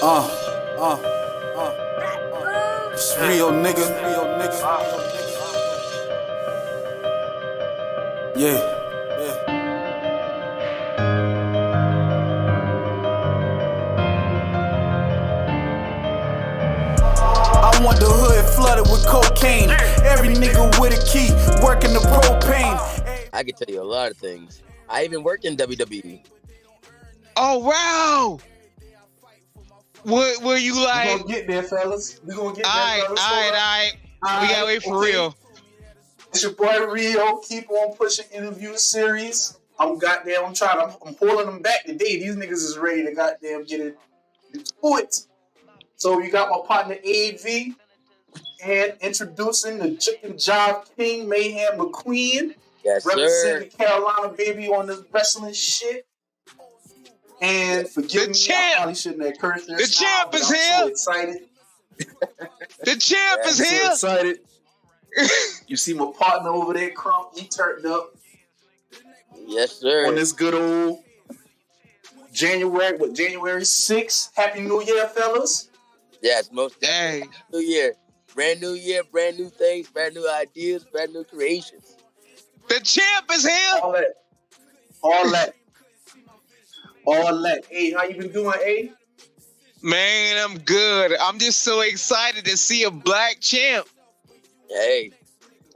Uh, uh, it's real nigga. Yeah, yeah. I want the hood flooded with cocaine. Every nigga with a key, working the propane. I can tell you a lot of things. I even worked in WWE. Oh wow! Were you like? We gonna get there, fellas. We gonna get there, fellas. All right. We gotta wait for real. It's your boy Rio. Keep on pushing interview series. I'm pulling them back today. These niggas is ready to goddamn get into it. So you got my partner AV and introducing the Juke and Jive King, Mayhem McQueen. Yes, representing the Carolina baby on this wrestling shit. And forgive me, I probably shouldn't have cursed this. The champ is here. I'm so excited. The champ is here. So excited. You see my partner over there, Crump. He turned up. Yes, sir. On this good old January 6th. Happy New Year, fellas. Yes, most definitely. New year, brand new things, brand new ideas, brand new creations. The champ is here. All that. Hey, how you been doing, A? Man, I'm good. I'm just so excited to see a black champ. Hey.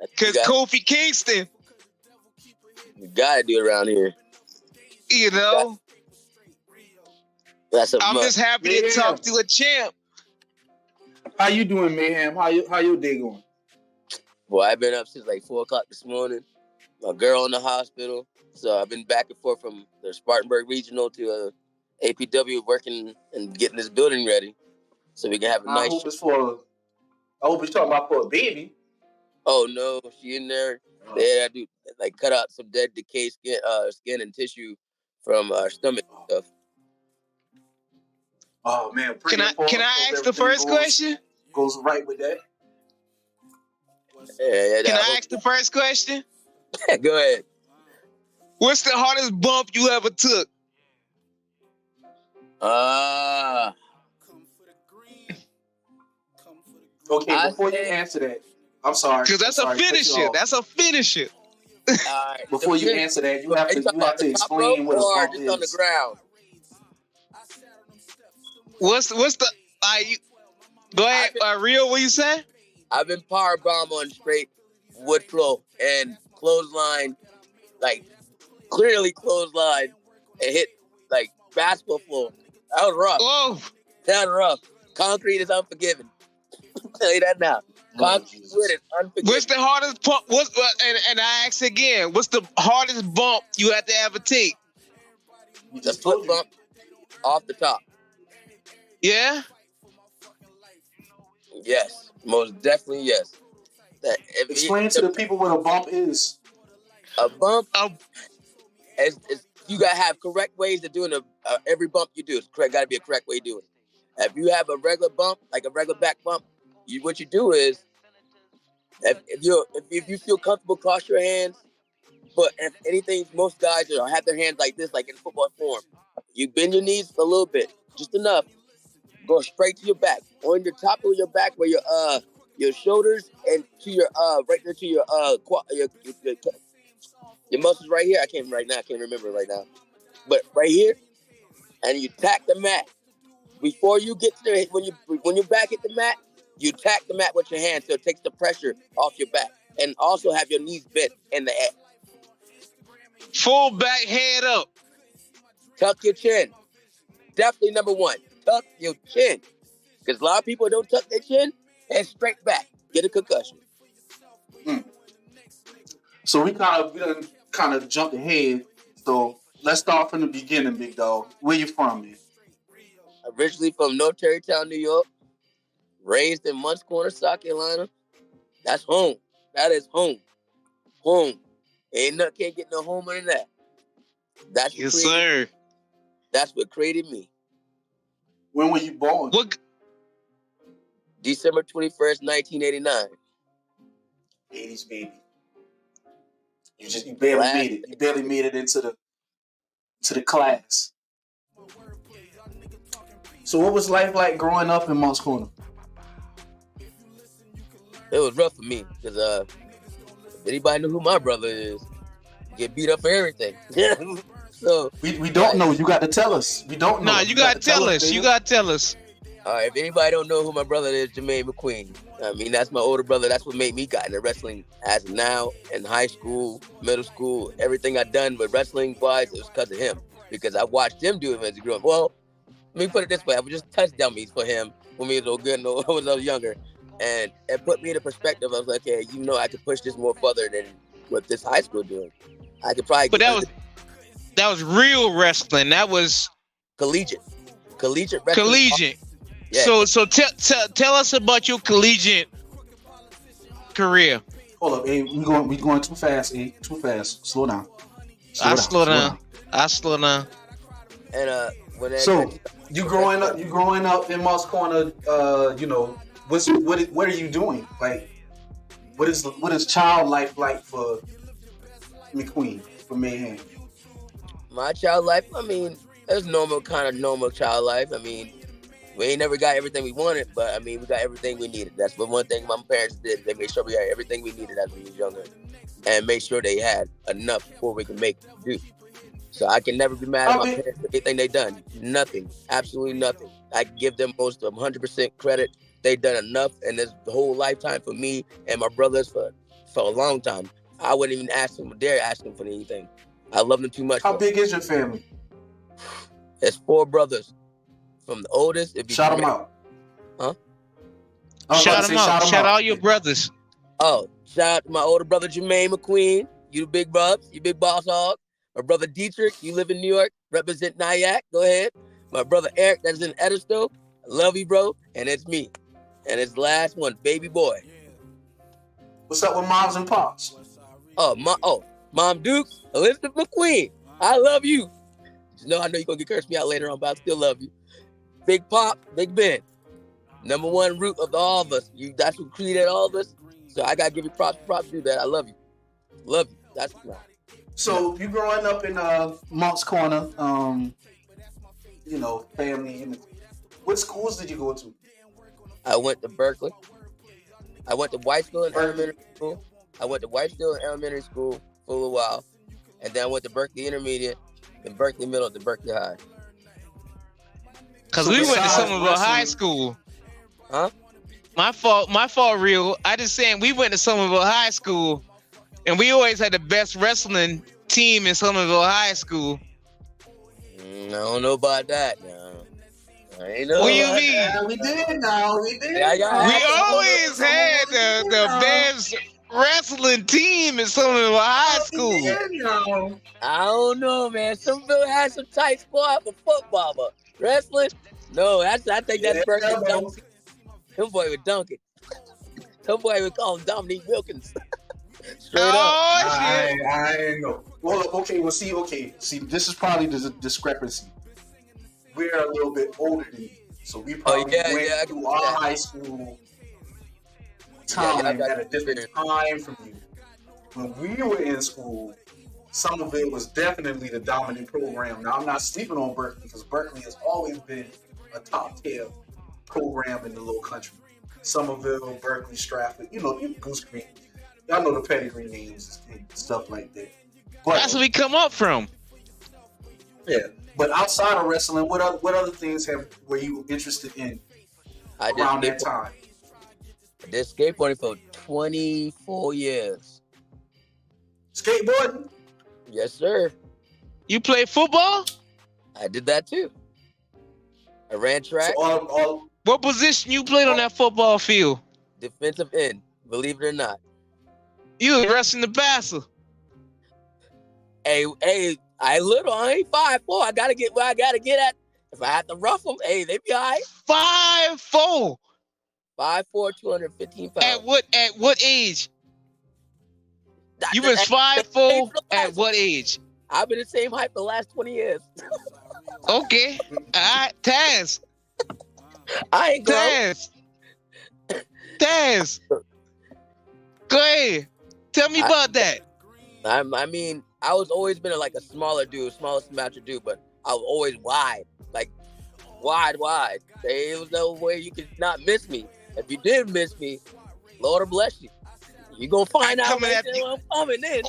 Because Kofi Kingston. You gotta do it around here. You know? I'm just happy to talk to a champ. How you doing, Mayhem? How your day going? Boy, I've been up since like 4 o'clock this morning. My girl in the hospital. So I've been back and forth from the Spartanburg Regional to APW working and getting this building ready. So we can have a nice I hope it's talking about for a baby. Oh no, she in there. They had to like cut out some dead decayed skin and tissue from her stomach and stuff. Oh man, can I ask the first question? Goes right with that. Yeah, can I ask the first question? Go ahead. What's the hardest bump you ever took? Okay, before you answer that, I'm sorry. Because that's a finisher. That's a finisher. Right, before you answer that, you have to explain what a bump is. On the ground. What's the go ahead, Rio, what you say? I've been power bomb on straight wood flow and clothesline, like clearly clothesline, and hit like basketball floor. That was rough. Whoa. That was rough. Concrete is unforgiving. I'll tell you that now. Concrete is unforgiving. What's the hardest bump? And I ask again, what's the hardest bump you had to ever take? The foot bump off the top. Yeah? Yes. Most definitely yes. Explain to the people what a bump is. A bump is you gotta have correct ways of doing every bump you do. It's correct. Gotta be a correct way to do it. If you have a regular bump, like a regular back bump, what you do is, if you feel comfortable, cross your hands. But if anything, most guys have their hands like this, like in football form. You bend your knees a little bit, just enough. Go straight to your back, on your top of your back, where your shoulders and to your right there to your your muscles right here. I can't remember right now, but right here, and you tack the mat. Before you get to there, when your back hit the mat, you tack the mat with your hands so it takes the pressure off your back, and also have your knees bent in the air. Full back, head up. Tuck your chin. Definitely number one. Tuck your chin, because a lot of people don't tuck their chin and straight back, get a concussion. So we kind of jumped ahead. So let's start from the beginning, big dog. Where you from, man? Originally from North Tarrytown, New York. Raised in Munch Corner, South Carolina. That's home. That is home. Home. Can't get no homer than that. That's yes, sir. That's what created me. When were you born? December 21st, 1989. 80s baby. You barely made it. You barely made it into the class. So what was life like growing up in Moncks Corner? It was rough for me because if anybody knew who my brother is, get beat up for everything. So we don't know. You got to tell us. We don't know. Nah, you gotta tell us. You gotta tell us. All right, if anybody don't know who my brother is, Jermaine McQueen. I mean, that's my older brother. That's what made me got into wrestling as of now in high school, middle school. Everything I done with wrestling wise, it was because of him. Because I watched him do it as he grew up. Well, let me put it this way: I was just touchdown meets for him when we was good and I was younger, and it put me in a perspective. I was like, hey, I could push this more further than what this high school doing. I could probably. But that was real wrestling. That was collegiate wrestling. Collegiate. Yeah. So tell us about your collegiate career. Hold up, hey, we going too fast, hey, too fast. Slow down. I slow down. And when so you growing up in Moncks Corner, what are you doing? Like, what is child life like for McQueen, for Mayhem? My child life, I mean, it's normal child life. I mean, we ain't never got everything we wanted, but I mean, we got everything we needed. That's what one thing my parents did. They made sure we had everything we needed as we was younger, and made sure they had enough before we could make do. So I can never be mad at my parents for anything they done. Nothing, absolutely nothing. I give them most of 100% credit. They done enough, and this the whole lifetime for me and my brothers for a long time. I wouldn't even dare ask them for anything. I love them too much. How big is your family? It's 4 brothers. From the oldest, it'd be shout them out. Huh? Shout them out. Shout out your brothers. Oh, shout out to my older brother Jermaine McQueen. You the big bubs. You big boss hog. My brother Dietrich. You live in New York. Represent Nyack. Go ahead. My brother Eric. That's in Edisto. I love you, bro. And it's me. And it's the last one, baby boy. What's up with moms and pops? Mom Duke, Elizabeth McQueen. I love you. I know you're gonna get cursed me out later on, but I still love you. Big Pop, Big Ben. Number one root of all of us. That's who created all of us. So I gotta give you props to do that. I love you. Love you. That's right. So you growing up in Moncks Corner, family. What schools did you go to? I went to Berkeley. I went to Whitestone Elementary School. I went to Whitestone Elementary School for a little while. And then I went to Berkeley Intermediate, and Berkeley Middle to Berkeley High. Cause we went to Somerville High School. Huh? My fault, real. I just saying we went to Somerville High School, and we always had the best wrestling team in Somerville High School. I don't know about that now. I ain't know. What do you mean? Yeah, we did now. We did. We always had the best wrestling team in Somerville High School. I don't know, man. Somerville has some tight squad for football, but wrestling, no. I think that's Berkeley. Them boy would dunk it. Some boy would call him Dominique Wilkins. Straight up. I know. Well, okay. See, this is probably the discrepancy. We're a little bit older than you, so we probably went through our high school time at a different time from you. When we were in school, Somerville was definitely the dominant program. Now, I'm not sleeping on Berkeley because Berkeley has always been a top tier program in the Low Country. Somerville, Berkeley, Stratford, Goose Creek. Y'all know the pedigree names and stuff like that. But that's where we come up from. Yeah. But outside of wrestling, what other things were you interested in around that time? I did skateboarding for 24 years. Skateboarding? Yes, sir. You play football? I did that too. I ran track. So what position you played on that football field? Defensive end, believe it or not. You was wrestling the passer. Hey, I ain't 5'4". I gotta get where I gotta get at. If I have to rough them, hey, they be all right. 5'4". 5'4", 215 pounds. At what age? You was 5'4" at what age? I've been the same height for the last 20 years. Okay. All right, Taz. I ain't grown. Taz. Go ahead. Tell me about that. I mean, I was always been a smaller dude, smaller, symmetric dude, but I was always wide. Like, wide. There was no way you could not miss me. If you did miss me, Lord bless you. You gonna find out when I'm coming in.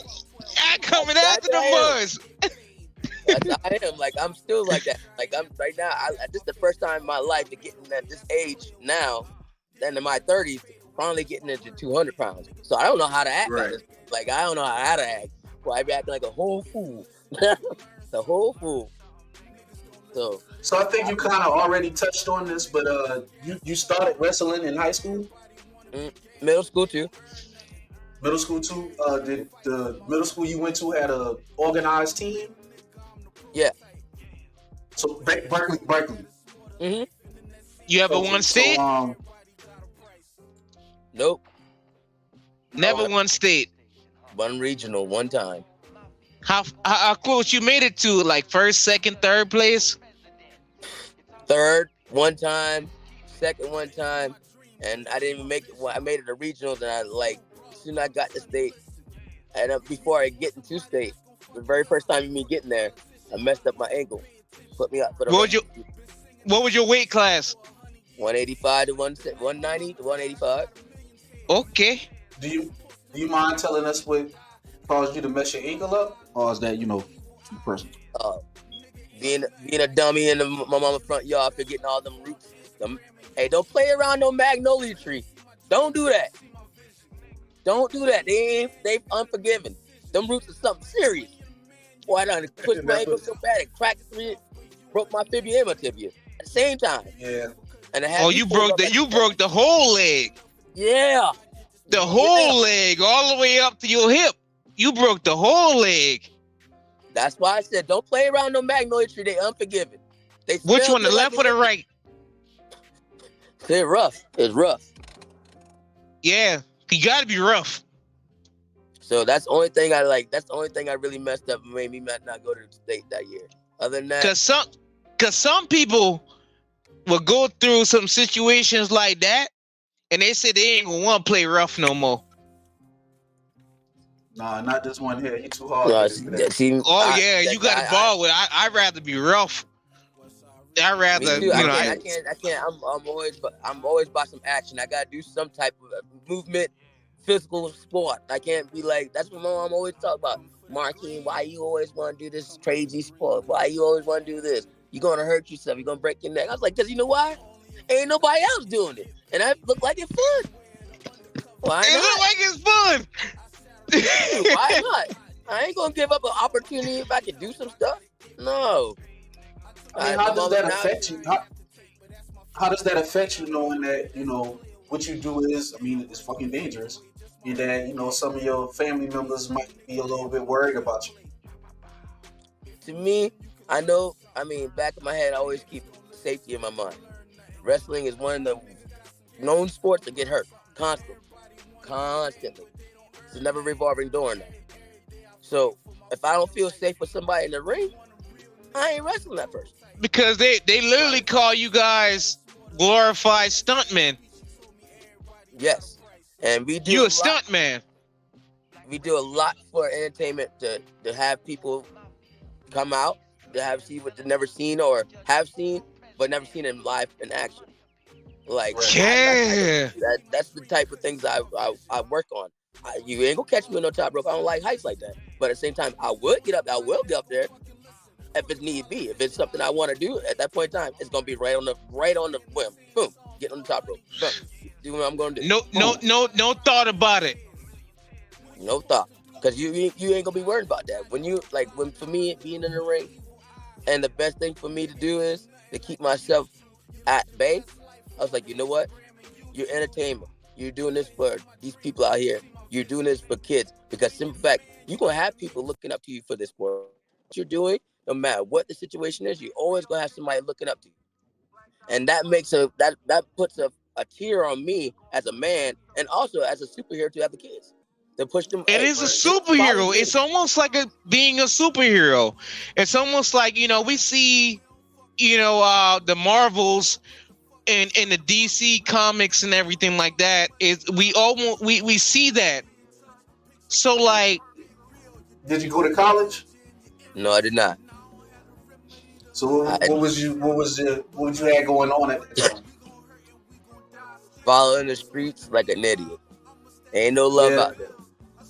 I'm coming after the buzz. That's how I am. Like, I'm still like that. Like, I'm right now. This is the first time in my life to getting at this age now, then in my 30s, finally getting into 200 pounds. So I don't know how to act. Right. Like, I don't know how to act. Well, I be acting like a whole fool. The whole fool. So I think you kind of already touched on this, but you started wrestling in high school? Middle school too. Middle school too? Did the middle school you went to had a organized team? Yeah. So Berkeley. Mm-hmm. You ever won state? Nope. Never won state. One regional, one time. How close you made it to? Like first, second, third place? Third one time, second one time, and I didn't even make it. Well, I made it to regionals, and as soon as I got to state, and before I get into state, the very first time me getting there, I messed up my ankle, put me up for the. What was your weight class? 185 to 190 to 185. Okay. Do you mind telling us what caused you to mess your ankle up, or is that too personal? Being a dummy in my mama's front yard, forgetting all them roots. Hey, don't play around no magnolia tree. Don't do that. Don't do that. They unforgiving. Them roots are something serious. Boy, I done pushed my ankle so bad it cracked three, broke my fibula and my tibia at the same time. Yeah. And I had you broke the whole leg. Yeah. The whole leg, all the way up to your hip. You broke the whole leg. That's why I said don't play around no magnolia tree. They unforgiving. Which one, the left or the right? They're rough. It's rough. Yeah, you gotta be rough. So that's the only thing I like. That's the only thing I really messed up and made me not go to the state that year. Other than that, cause some people will go through some situations like that, and they say they ain't gonna want to play rough no more. Nah, not this one here. He too hard. You got a ball with. I'd rather be rough. I'd rather, I can't. I'm always about some action. I gotta do some type of movement, physical sport. I can't be like. That's what my mom always talk about. Marquine, why you always want to do this crazy sport? Why you always want to do this? You're gonna hurt yourself. You're gonna break your neck. I was like, cause you know why? Ain't nobody else doing it, and I look like it's fun. Why not? It look like it's fun. Why not? I ain't gonna give up an opportunity if I can do some stuff. No. I mean, how does that affect you? How does that affect you knowing that, what you do is, it's fucking dangerous. And that, some of your family members might be a little bit worried about you. To me, I know, back in my head, I always keep safety in my mind. Wrestling is one of the known sports to get hurt. Constantly. It's never revolving door now. So if I don't feel safe with somebody in the ring, I ain't wrestling that person. Because they literally call you guys glorified stuntmen. Yes. And we do you a stuntman. We do a lot for entertainment to have people come out to see what they've never seen or have seen, but never seen in live in action. Like, that's the type of things I work on. You ain't gonna catch me in no top rope. I don't like heights like that. But at the same time, I will get up there if it need be. If it's something I want to do at that point in time, it's gonna be right on the whim. Boom, get on the top rope. Boom. Do what I'm gonna do. No thought about it. No thought, because you ain't gonna be worried about that. When for me being in the ring, and the best thing for me to do is to keep myself at bay. I was like, you know what? You're entertainment. You're doing this for these people out here. You're doing this for kids. Because simple fact, you're going to have people looking up to you for this sport. What you're doing, no matter what the situation is, you're always going to have somebody looking up to you. And that makes that puts a tear on me as a man and also as a superhero to have the kids. To push them. It is a superhero. It's almost like being a superhero. It's almost like, we see, the Marvels in the DC comics and everything like that. We see that. So like, did you go to college? No, I did not. So what was you had going on at the time? Following the streets like an idiot. Ain't no love Yeah. out there.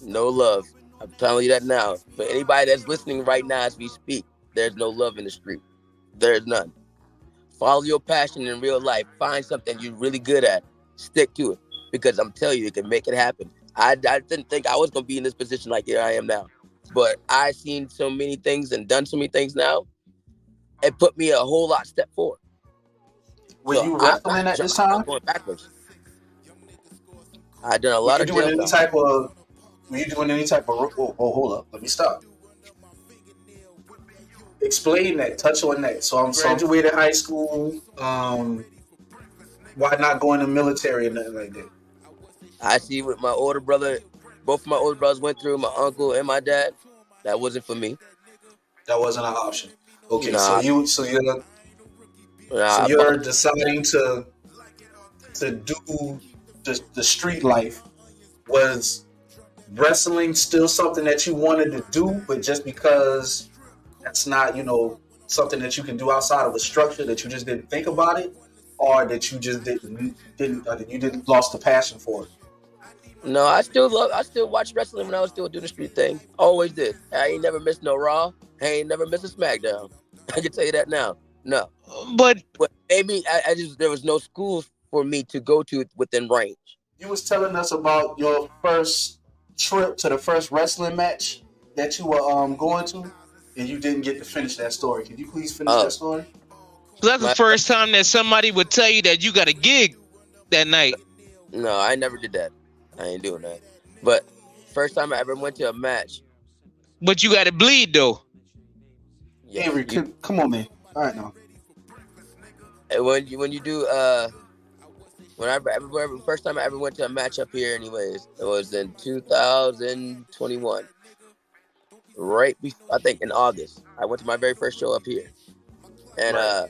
No love. I'm telling you that now. For anybody that's listening right now as we speak, there's no love in the street. There's none. Follow your passion in real life. Find something you're really good at. Stick to it. Because I'm telling you, it can make it happen. I didn't think I was going to be in this position like here I am now. But I've seen so many things and done so many things now. It put me a whole lot step forward. Were So you I'm wrestling at this not time? going backwards. I done a Were lot you of doing jail any time. type of? Were you doing any type of? Oh, hold up. Let me stop. Explain that. Touch on that. So I'm graduated high school. Why not go in the military or nothing like that? I see what my older brother, both of my older brothers went through, my uncle and my dad. That wasn't for me. That wasn't an option. Okay, so Nah, so I bought. you're deciding to do the street life. Was wrestling still something that you wanted to do, but just because that's not something that you can do outside of a structure that you just didn't think about it, or that you just didn't that you didn't lost the passion for it? No, I still watched wrestling when I was still doing the street thing. Always did. I ain't never missed no Raw. I ain't never missed a SmackDown. I can tell you that now. No, But but maybe I just there was no school for me to go to within range. You was telling us about your first trip to the first wrestling match that you were going to, and you didn't get to finish that story. Can you please finish that Oh, story? so that's the my first time that somebody would tell you that you got a gig that night. no, I never did that. I ain't doing that. But first time I ever went to a match, But you got to bleed though. yes, Avery, come on, man. All right, now. when you do first time I ever went to a match up here, anyways, it was in 2021. I think in August, I went to my very first show up here, and Right.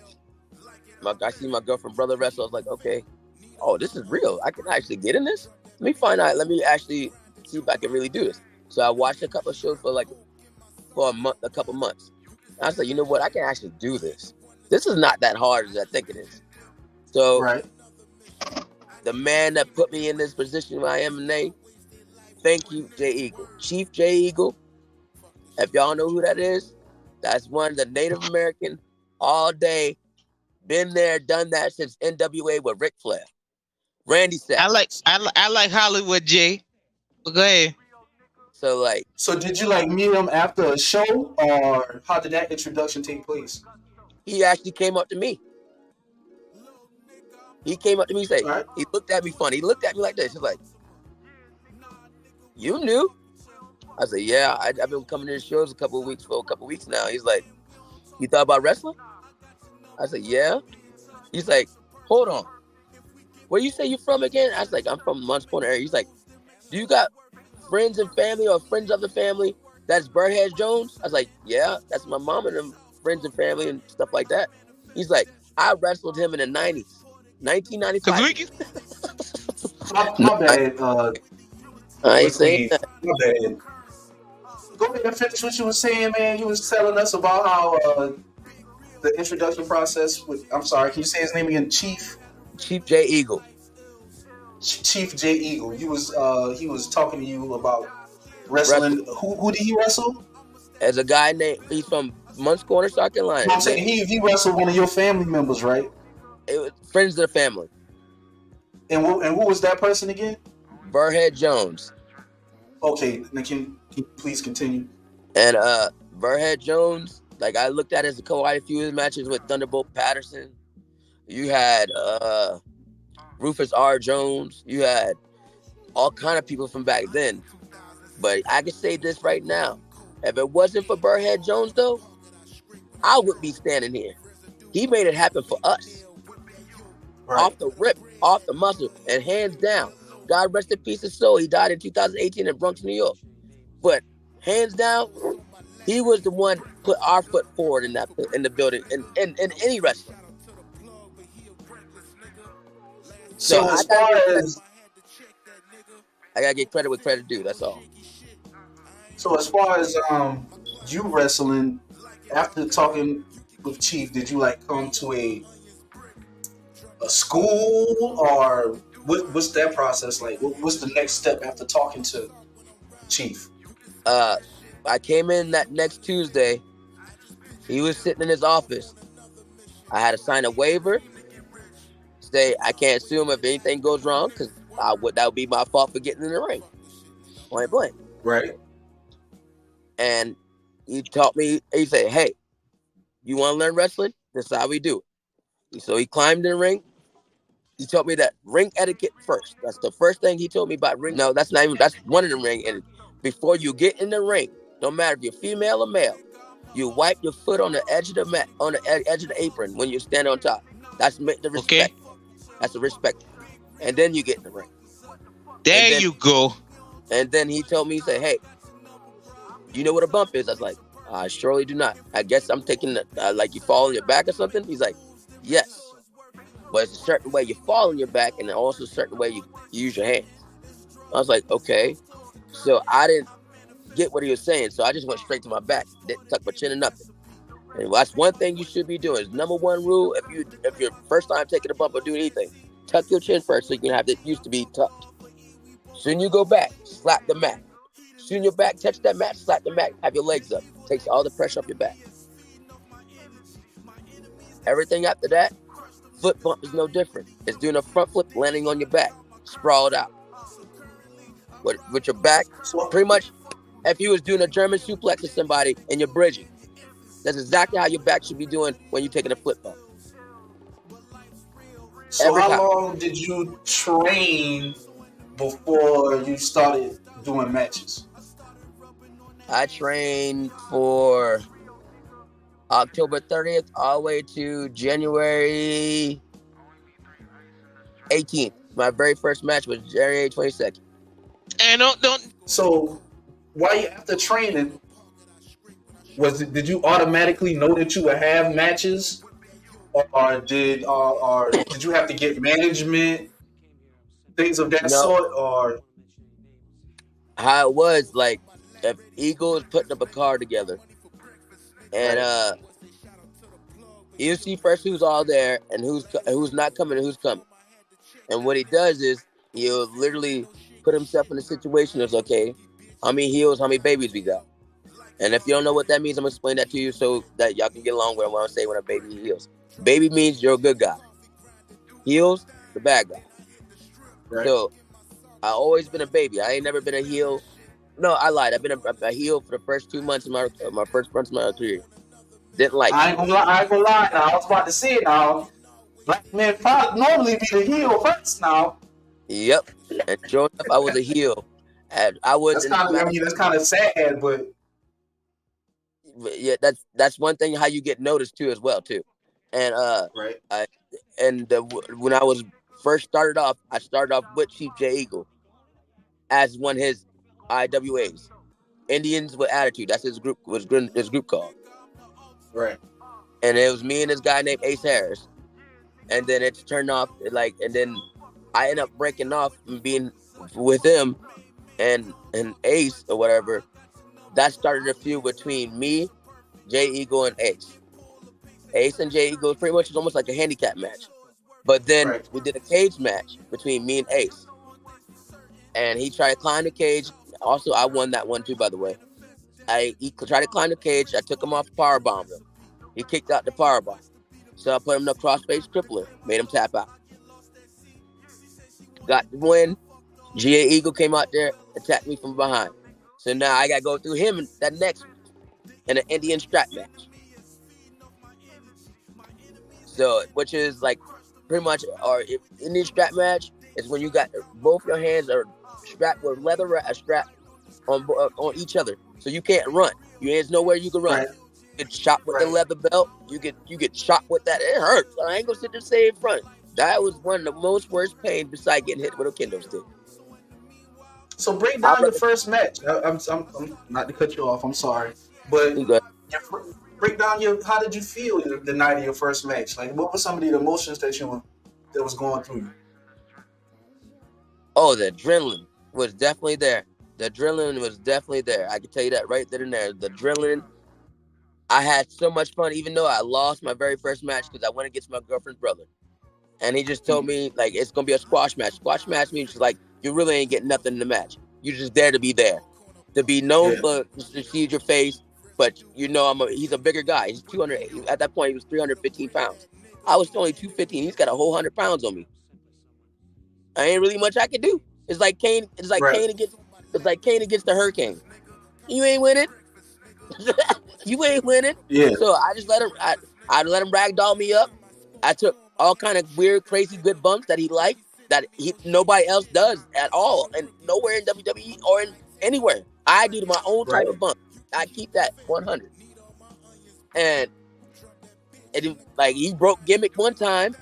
I see my girlfriend brother wrestle. I was like, okay, oh, this is real. I can actually get in this. Let me find out. Let me actually see if I can really do this. So I watched a couple of shows for a month, a couple months. And I was like, you know what? I can actually do this. This is not that hard as I think it is. So Right. the man that put me in this position where I am today, thank you, Jay Eagle, Chief Jay Eagle. If y'all know who that is, that's one of the Native American all day. Been there, done that since NWA with Ric Flair, Randy Savage. I like Hollywood J. But go ahead. So like, So did you like meet him after a show, or how did that introduction take place? he actually came up to me. He came up to me, say, All right. he looked at me funny. He looked at me like this. He's like, "You knew?" I said, "Yeah, I've been coming to the shows for a couple weeks now." He's like, "You thought about wrestling?" I said, "Yeah." He's like, "Hold on, where you say you from again?" I was like, "I'm from Munch Corner area." He's like, "Do you got friends and family or friends of the family that's Burhead Jones?" I was like, "Yeah, that's my mom and them friends and family and stuff like that." He's like, "I wrestled him in the 90s, Cause 1995." we can. My, No, my bad, I ain't saying McQueen. that. My bad. Go ahead and finish what you were saying, man. You was telling us about how the introduction process with. I'm sorry. Can you say his name again? Chief J Eagle. Chief J Eagle. He was talking to you about Wrestle wrestling. Who did he wrestle? as a guy he's from Munch Corner, South Carolina. No, I'm His name saying he wrestled one of your family members, right? it was friends of the family. And who was that person again? Burhead Jones. Okay, then can you please continue? And Burhead Jones, like I looked at his quite a few of his matches with Thunderbolt Patterson. You had Rufus R. Jones. You had all kind of people from back then. But I can say this right now. If it wasn't for Burhead Jones though, I would be standing here. He made it happen for us. Right. Off the rip, off the muscle, and hands down. God rest in peace his soul. He died in 2018 in Bronx, New York. But hands down, he was the one put our foot forward in the building in any wrestling. So So as far as I gotta get credit with credit due. That's all. you wrestling, after talking with Chief? Did you like come to a school, or what's that process like? What's the next step after talking to Chief? I came in that next Tuesday. He was sitting in his office. I had to sign a waiver, say I can't sue him if anything goes wrong, because that would be my fault for getting in the ring. Point blank. Right. And he taught me, he said, hey, you want to learn wrestling? This is how we do it. So he climbed in the ring. He taught me that ring etiquette first. That's the first thing he told me about ring. No, that's not even, that's one of the ring. And before you get in the ring, no matter if you're female or male, you wipe your foot on the edge of the mat, on the edge of the apron when you stand on top. That's the respect. Okay. That's the respect. And then you get in the ring. There you go. And then he told me, he said, hey, you know what a bump is? I was like, I surely do not. I guess I'm taking like you fall on your back or something. He's like, yes. But it's a certain way you fall on your back, and also a certain way you use your hands. I was like, okay. So I didn't get what he was saying, so I just went straight to my back. Didn't tuck my chin or nothing. And that's one thing you should be doing. Is number one rule, if you're first time taking a bump or doing anything, tuck your chin first so you can have it used to be tucked. Soon you go back, slap the mat. Soon your back touch that mat, slap the mat, have your legs up. Takes all the pressure off your back. Everything after that, foot bump is no different. It's doing a front flip, landing on your back, sprawled out. With your back, pretty much, if you was doing a German suplex to somebody and you're bridging, that's exactly how your back should be doing when you're taking a flip bump. So how long did you train before you started doing matches? I trained for October 30th all the way to January 18th. My very first match was January 22nd. And don't. So while you after training, did you automatically know that you would have matches, or did you have to get management, things of that sort, or how it was like if Eagle is putting up a card together, and you see first who's all there and who's not coming and who's coming, and what he does is he'll literally put himself in a situation that's okay. How many heels, how many babies we got? And if you don't know what that means, I'm gonna explain that to you so that y'all can get along with what I'm saying when a baby heals. Baby means you're a good guy. Heels, the bad guy. Right. So I always been a baby. I ain't never been a heel. No, I lied. I've been a heel for the first 2 months of my first months of my career. Didn't like. I ain't gonna lie. Now I was about to say it. Now black men normally be the heel first. Now. Yep. And sure enough, I was a heel. And I was. That's kind of sad, but yeah, that's one thing how you get noticed too as well too. And right. When I was first started off, I started off with Chief J Eagle as one of his IWAs, Indians with Attitude. That's his group called. Right. And it was me and this guy named Ace Harris. And then it's turned off and then I ended up breaking off and being with him and Ace or whatever. That started a feud between me, J Eagle, and Ace. Ace and J Eagle pretty much was almost like a handicap match. But then we did a cage match between me and Ace. And he tried to climb the cage. Also, I won that one too, by the way. He tried to climb the cage. I took him off, powerbombed him. He kicked out the powerbomb. So I put him in a crossface crippler, made him tap out. Got the win. G.A. Eagle came out there, attacked me from behind. So now I got to go through him in that next in an Indian strap match. So, which is like pretty much, or Indian strap match is when you got both your hands are strapped with a strap on each other. So you can't run. Your hands nowhere you can run. Right. You get shot with the leather belt. You get shot with that. It hurts. I ain't gonna sit there and say in front. That was one of the most worst pain besides getting hit with a kendo stick. So break down your first match. I'm not to cut you off. I'm sorry, but break down how did you feel the night of your first match? Like, what were some of the emotions that was going through you? Oh, the adrenaline was definitely there. The adrenaline was definitely there. I can tell you that right then and there. The adrenaline. I had so much fun, even though I lost my very first match because I went against my girlfriend's brother. And he just told me, like, it's going to be a squash match. Squash match means, like, you really ain't getting nothing in the match. You're just there to be there. To be known Yeah. for, to see your face. But, he's a bigger guy. He's 200. At that point, he was 315 pounds. I was only 215. He's got a whole 100 pounds on me. I ain't really much I can do. It's like Kane. Right. It's like Kane against the Hurricane. You ain't winning. You ain't winning. Yeah. So I just let him. I let him ragdoll me up. I took all kind of weird, crazy, good bumps that he liked that nobody else does at all, and nowhere in WWE or in anywhere. I do my own type Right. of bump. I keep that 100. And like he broke gimmick one time,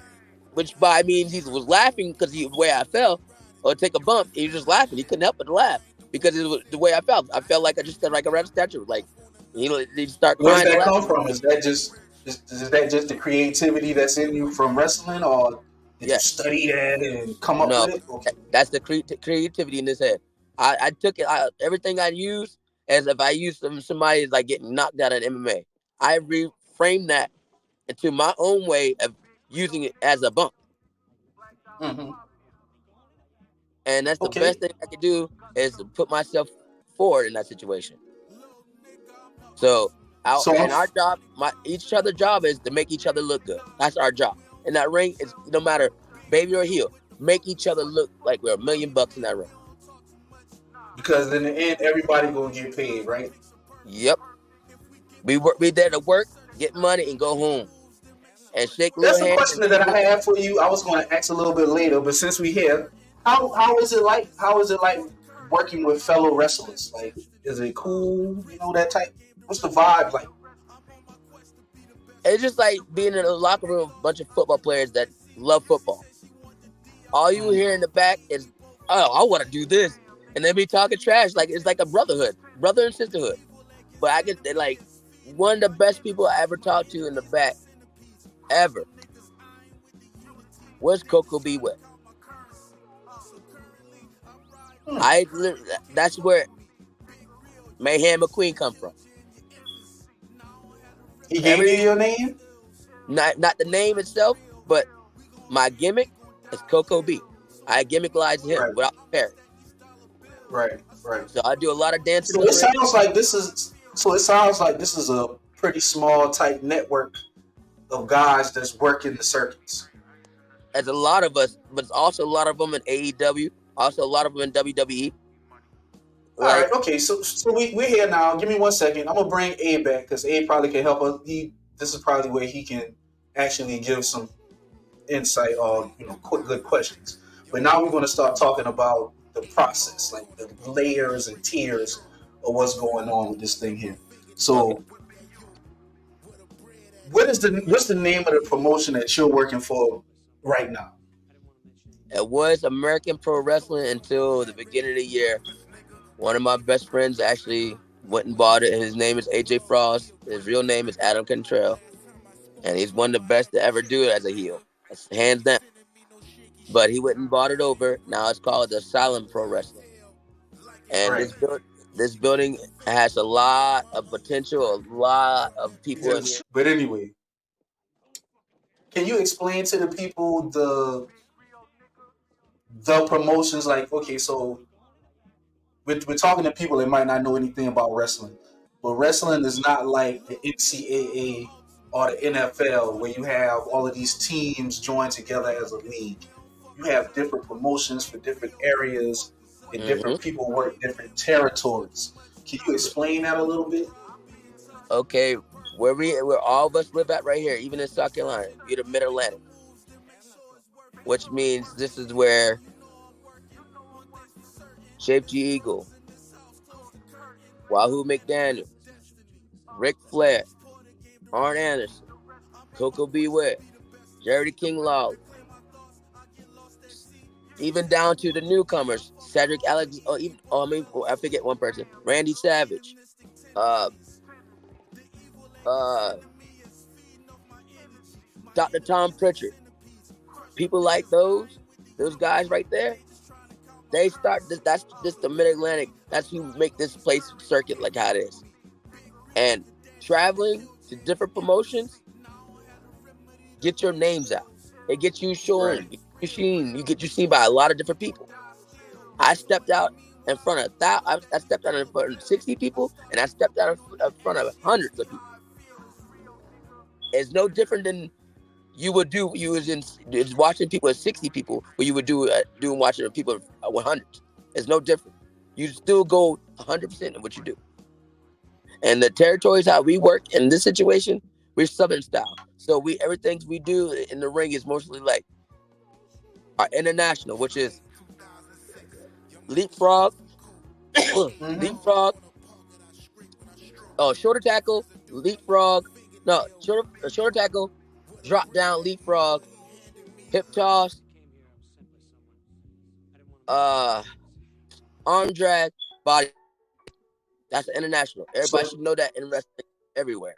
which by means he was laughing because the way I fell, or take a bump. He was just laughing. He couldn't help but laugh because it was the way I felt. I felt like I just like a red statue. Like he start Where's crying and that come laughing. from? Is that just the creativity that's in you from wrestling, or did you Yes. study that and come up No, with it? Okay. that's the creativity in his head. I took it. Everything I use as if I use somebody is like getting knocked out in MMA. I reframed that into my own way of using it as a bump, Mm-hmm. and that's the Okay. best thing I could do is to put myself forward in that situation. So, So and our job, each other job is to make each other look good. That's our job. In that ring, it's no matter baby or heel, make each other look like we're $1,000,000 in that ring. because in the end, everybody gonna get paid, right? Yep. We there to work, get money, and go home. And shake little That's a hands and question that see I little. have for you. I was going to ask a little bit later, but since we here, how is it like? How is it like working with fellow wrestlers? Like, is it cool? You know that type. What's the vibe like? It's just like being in a locker room with a bunch of football players that love football. All you Mm. hear in the back is, "Oh, I want to do this," and they be talking trash. Like it's like a brotherhood, brother and sisterhood. But I get like one of the best people I ever talked to in the back ever was Coco B. West. Hmm. That's where Mayhem McQueen come from. He gave you Every your name, not the name itself, but my gimmick is Coco B. I gimmicklize him right? without parrot. Right. Right. So I do a lot of dancing So in the it ring. sounds like this is. So it sounds like this is a pretty small type network of guys that's working the circuits. As a lot of us, but it's also a lot of them in AEW, also a lot of them in WWE. All right, Like, okay. So we're here now. Give me 1 second. I'm gonna bring A back because A probably can help us. This is probably where he can actually give some insight or quick good questions. But now we're gonna start talking about the process, like the layers and tiers of what's going on with this thing here. okay, So what's the name of the promotion that you're working for right now? it was American Pro Wrestling until the beginning of the year. One of my best friends actually went and bought it. His name is AJ Frost. His real name is Adam Cantrell, and he's one of the best to ever do it as a heel. That's hands down. But he went and bought it over. Now it's called the Asylum Pro Wrestling. And Right. this building has a lot of potential, a lot of people in here. But anyway, can you explain to the people the promotions? Like, okay, so we're talking to people that might not know anything about wrestling, but wrestling is not like the NCAA or the NFL where you have all of these teams joined together as a league. You have different promotions for different areas, and Hmm. different people work different territories. Can you explain that a little bit? Okay, where all of us live at right here, even in South Carolina, you're the Mid Atlantic, which means this is where Shape G Eagle, Wahoo McDaniel, Ric Flair, Arn Anderson, Coco Beware, Jerry the King Lawler, even down to the newcomers, Cedric Alex, or even, I forget one person, Randy Savage, uh, uh, Dr. Tom Pritchard, people like those guys right there. They start this. That's just the Mid Atlantic. That's who make this place circuit like how it is. And traveling to different promotions, get your names out. It gets you shown, you get you seen by a lot of different people. I stepped out in front of I stepped out in front of 60 people, and I stepped out in front of hundreds of people. It's no different than you would do. You was in watching people at 60 people, what you would do doing watching people at 100. It's no different. You still go 100% in what you do. And the territories how we work in this situation, we're Southern style. So everything we do in the ring is mostly like our international, which is leapfrog, leapfrog, shoulder tackle, leapfrog, no, shoulder tackle, drop down, leapfrog, hip toss, arm drag, body. That's the international. Everybody should know that in wrestling everywhere.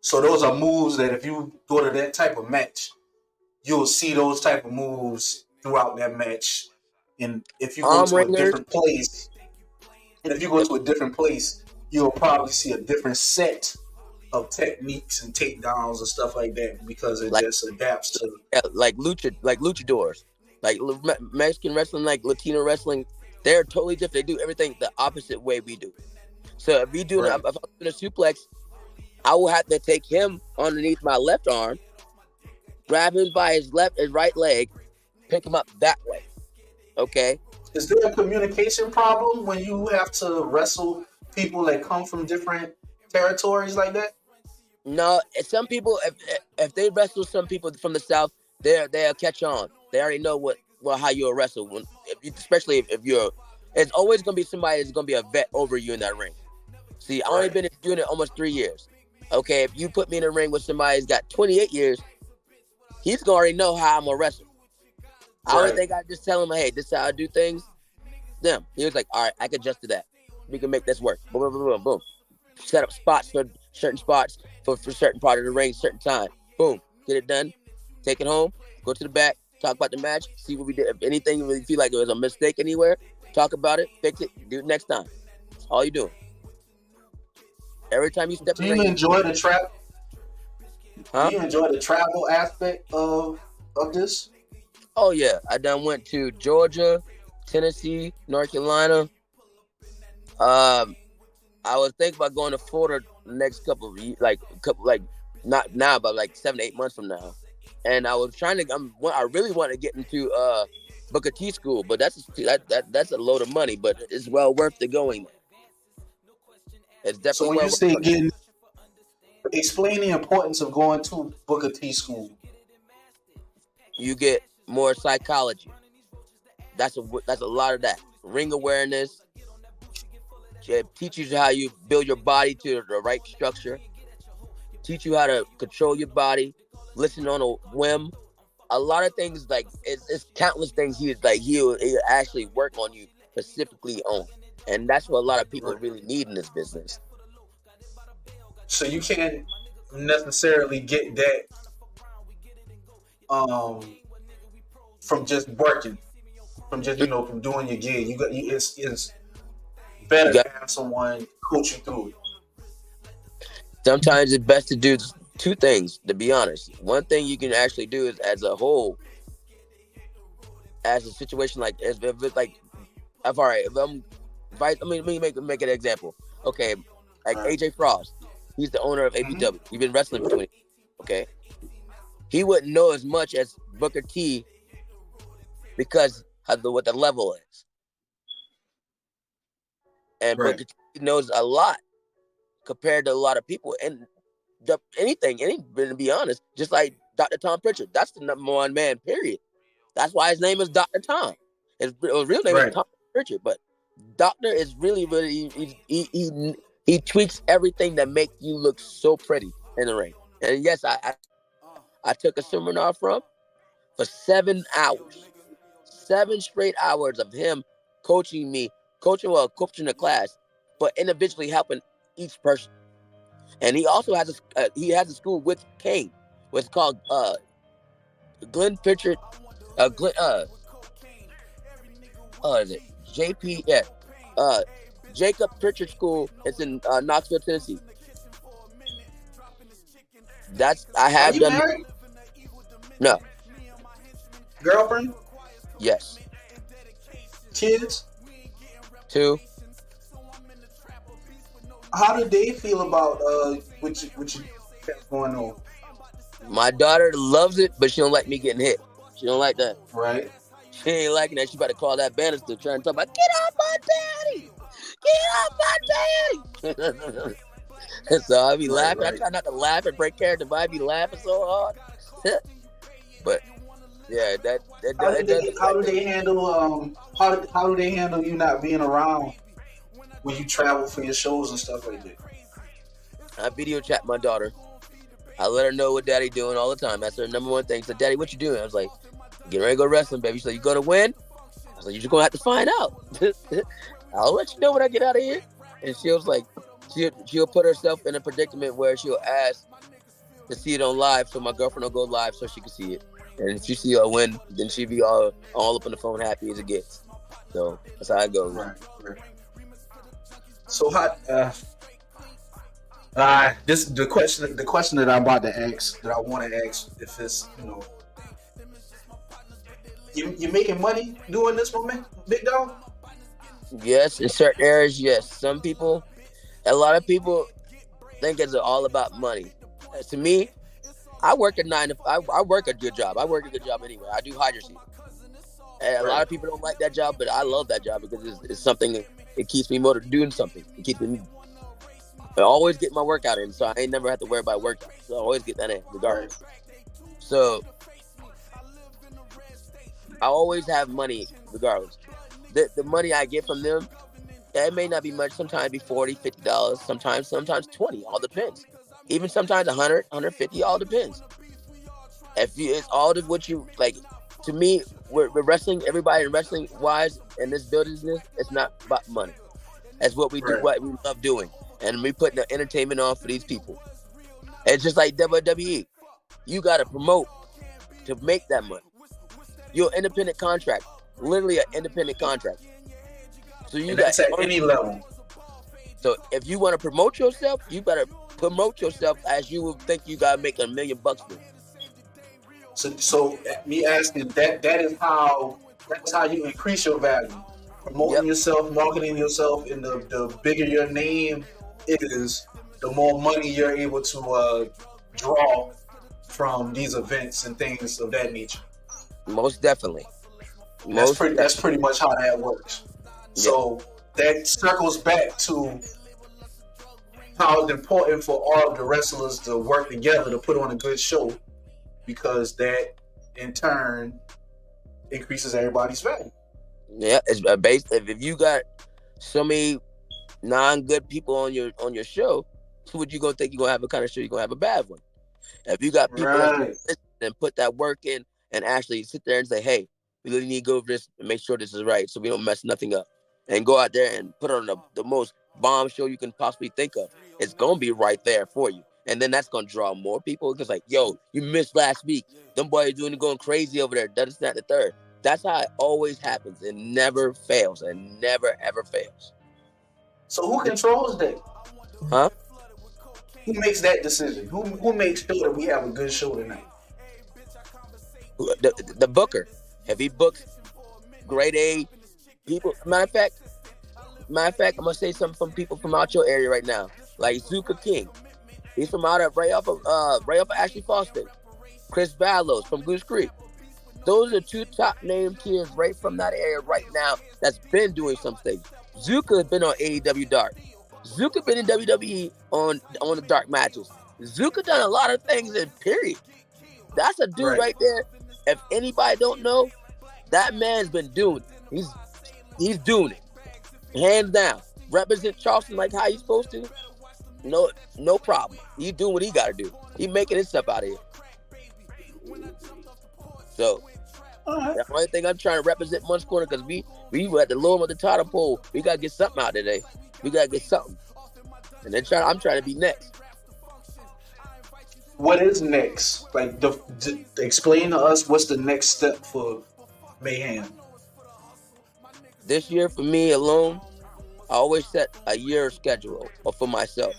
So those are moves that if you go to that type of match, you'll see those type of moves throughout that match. And if you go to a different place, you'll probably see a different set of techniques and takedowns and stuff like that because it just adapts to like luchadors, like Mexican wrestling, like Latino wrestling. They're totally different. They do everything the opposite way we do. So if we do if I'm doing a suplex, I will have to take him underneath my left arm, grab him by his right leg, pick him up that way. Okay. Is there a communication problem when you have to wrestle people that come from different territories like that? No, some people, if they wrestle some people from the South, they'll catch on. They already know how you'll wrestle. Especially if you're, it's always gonna be somebody that's gonna be a vet over you in that ring. See, I've only been doing it almost 3 years. Okay, if you put me in a ring with somebody who's got 28 years, he's gonna already know how I'm gonna wrestle. I don't think I just tell him, hey, this is how I do things. Them. He was like, all right, I can adjust to that. We can make this work. Boom, boom, boom, boom, boom. Set up spots for certain spots for certain part of the ring, certain time. Boom. Get it done. Take it home. Go to the back. Talk about the match. See what we did. If anything you really feel like it was a mistake anywhere, talk about it. Fix it. Do it next time. That's all you do. Every time you step in the ring. Do you enjoy the travel? Do you enjoy the travel aspect of this? Oh yeah, I went to Georgia, Tennessee, North Carolina. I was thinking about going to Florida the next couple of years, not now, but like 7 to 8 months from now. And I was trying to, I really want to get into Booker T school, but that's a load of money, but it's well worth the going there. It's definitely. So when you say explain the importance of going to Booker T school. You get more psychology. That's a lot of that. Ring awareness. It teaches you how you build your body to the right structure. Teach you how to control your body. Listen on a whim. A lot of things, like it's countless things he'll actually work on you specifically on. And that's what a lot of people really need in this business. So you can't necessarily get that from just working, from doing your gig. It's better to have someone coach you through it. Sometimes it's best to do two things, to be honest. One thing you can actually do is as a whole, as a situation like if it's like, let me make an example. Okay, like AJ Frost, he's the owner of APW. He's been wrestling for 20 years. Okay, he wouldn't know as much as Booker T because of what the level is, and Booker T knows a lot compared to a lot of people. And to be honest, just like Dr. Tom Pritchard, that's the number one man, period. That's why his name is Dr. Tom. His real name is Tom Pritchard, but Doctor is really he tweaks everything that makes you look so pretty in the ring. And yes, I took a seminar for 7 hours, 7 straight hours of him coaching the class, but individually helping each person. And he also has a school with Kane, what's called Glenn Pritchard, is it JP? Yeah, Jacob Pritchard School. It's in Knoxville, Tennessee. I Are have you done. married? No. Girlfriend? Yes. Kids? 2. How do they feel about what you got going on? My daughter loves it, but she don't like me getting hit. She don't like that. Right. She ain't liking that. She about to call that banister trying to talk about, get off my daddy! Get off my daddy! So I be Right, laughing. I right. try not to laugh and break character, but I be laughing so hard. But yeah, it does How affect do them. they handle how do they handle you not being around when you travel for your shows and stuff like that? I video chat my daughter. I let her know what daddy doing all the time. That's her number one thing. She said, Daddy, what you doing? I was like, getting ready to go wrestling, baby. She's like, you gonna win? I was like, you're just gonna have to find out. I'll let you know when I get out of here. And she was like, she'll put herself in a predicament where she'll ask to see it on live, so my girlfriend will go live so she can see it. And if she see her win, then she'll be all up on the phone, happy as it gets. So that's how it goes. Right, right. So how this the question that I'm about to ask, that I want to ask, if it's you making money doing this, my man, big dog? Yes, in certain areas, yes. A lot of people think it's all about money. To me, I work a I work a good job. I work a good job anyway. I do hydroseed. And a lot of people don't like that job, but I love that job because it's something that it keeps me motivated doing something. It keeps me. I always get my workout in, so I ain't never have to worry about workout. So I always get that in, regardless. So I always have money, regardless. The money I get from them, it may not be much. Sometimes it be $40, $50. Sometimes $20. All depends. Even sometimes $100, $150. All depends. It's all of what you like. To me, we're wrestling. Everybody in wrestling wise in this business, it's not about money. That's what we do. What we love doing, and we putting the entertainment on for these people. It's just like WWE. You got to promote to make that money. You're an independent contract, literally an independent contract. So you got that's at any level. So if you want to promote yourself, you better promote yourself as you would think you gotta make $1 million for. So me asking that's how you increase your value. Promoting yourself, marketing yourself, and the bigger your name is, the more money you're able to draw from these events and things of that nature. Most definitely. That's pretty much how that works. So that circles back to how it's important for all of the wrestlers to work together to put on a good show, because that in turn increases everybody's value. Yeah, it's based. If you got so many non-good people on your show, what you gonna think you're gonna have a kind of show? You're gonna have a bad one. If you got people that and put that work in and actually sit there and say, hey, we really need to go over this and make sure this is right so we don't mess nothing up, and go out there and put on the most bomb show you can possibly think of, it's gonna be right there for you. And then that's gonna draw more people. Because like, yo, you missed last week. Them boys going crazy over there. That's not the third. That's how it always happens. It never fails. It never ever fails. So who controls that? Huh? Who makes that decision? Who makes sure that we have a good show tonight? The booker. If he books grade A people, matter of fact, I'm gonna say something from people from out your area right now, like Zuka King. He's from right off of Ashley Foster. Chris Vallows from Goose Creek. Those are two top name kids right from that area right now that's been doing some things. Zuka has been on AEW Dark. Zuka been in WWE on the dark matches. Zuka done a lot of things in period. That's a dude right there. If anybody don't know, that man's been doing it. He's doing it. Hands down. Represent Charleston like how he's supposed to. No problem. He doing what he gotta do. He making his stuff out of here. So that's the only thing I'm trying to represent Munch Corner, because we were at the lower of the title pole. We gotta get something out today. We gotta get something. And then I'm trying to be next. What is next? Like, explain to us what's the next step for Mayhem. This year for me alone, I always set a year schedule for myself.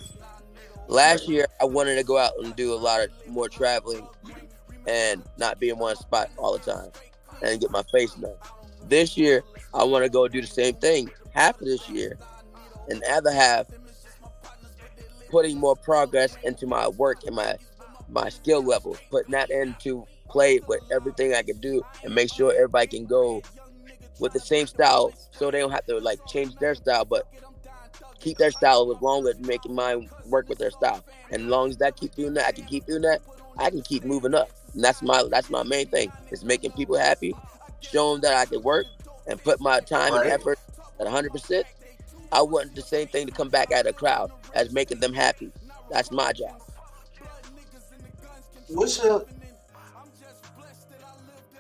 Last year, I wanted to go out and do a lot of more traveling and not be in one spot all the time and get my face known. This year, I want to go do the same thing half of this year, and the other half putting more progress into my work and my skill level, putting that into play with everything I can do, and make sure everybody can go with the same style, so they don't have to like change their style, but keep their style as long as making mine work with their style. And as long as I keep doing that, I can keep doing that. I can keep moving up, and that's my main thing is making people happy, showing that I can work and put my time and Right. effort at 100%. I want the same thing to come back at a crowd as making them happy. That's my job. What's your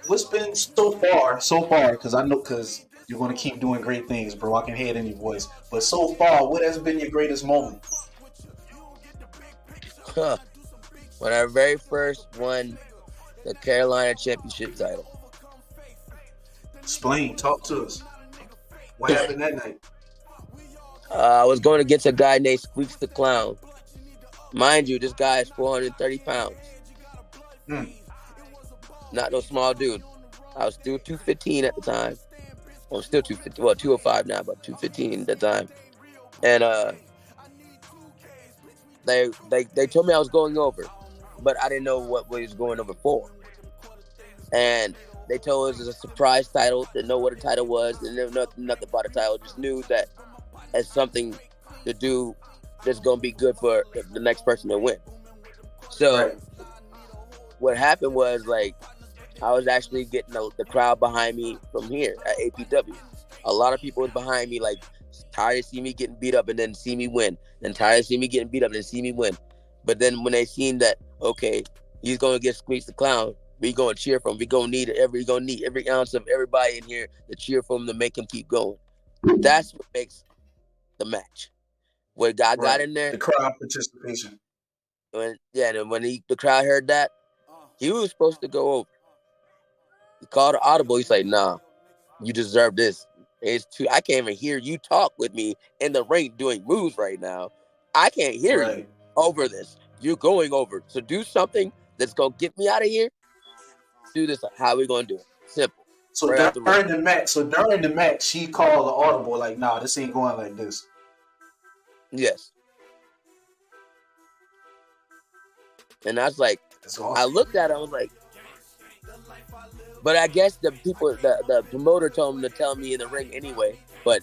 what's been so far? Because I know because you're gonna keep doing great things, bro. I can hear it in your voice. But so far, what has been your greatest moment? Huh. When I very first won the Carolina Championship title. Explain. Talk to us. What happened that night? I was going against a guy named Squeaks the Clown. Mind you, this guy is 430 pounds. Hmm. Not no small dude. I was still 215 at the time. I'm still 250. Well, 205 now, but 215 at the time. And they told me I was going over, but I didn't know what we was going over for. And they told us it was a surprise title. Didn't know what the title was. Didn't know nothing about the title. Just knew that as something to do that's gonna be good for the next person to win. So Right. what happened was like I was actually getting the crowd behind me from here at APW. A lot of people was behind me, like tired to see me getting beat up and then see me win, then tired to see me getting beat up and then see me win. But then when they seen that, okay, he's gonna get Squeaks the Clown, we gonna cheer for him. We gonna need every ounce of everybody in here to cheer for him to make him keep going. That's what makes the match. When God got Right. in there, The crowd participation. when the crowd heard that, he was supposed to go over. He called an audible. He's like, nah, you deserve this. It's too. I can't even hear you talk with me in the ring doing moves right now. I can't hear you Right. over this. You're going over. So do something that's gonna get me out of here. Do this. How we gonna do it? Simple. So Right out the ring. during the match, she called the audible like, "Nah, this ain't going like this." Yes. And I was like, That's I awesome. looked at it. I was like, but I guess the promoter told him to tell me in the ring anyway. But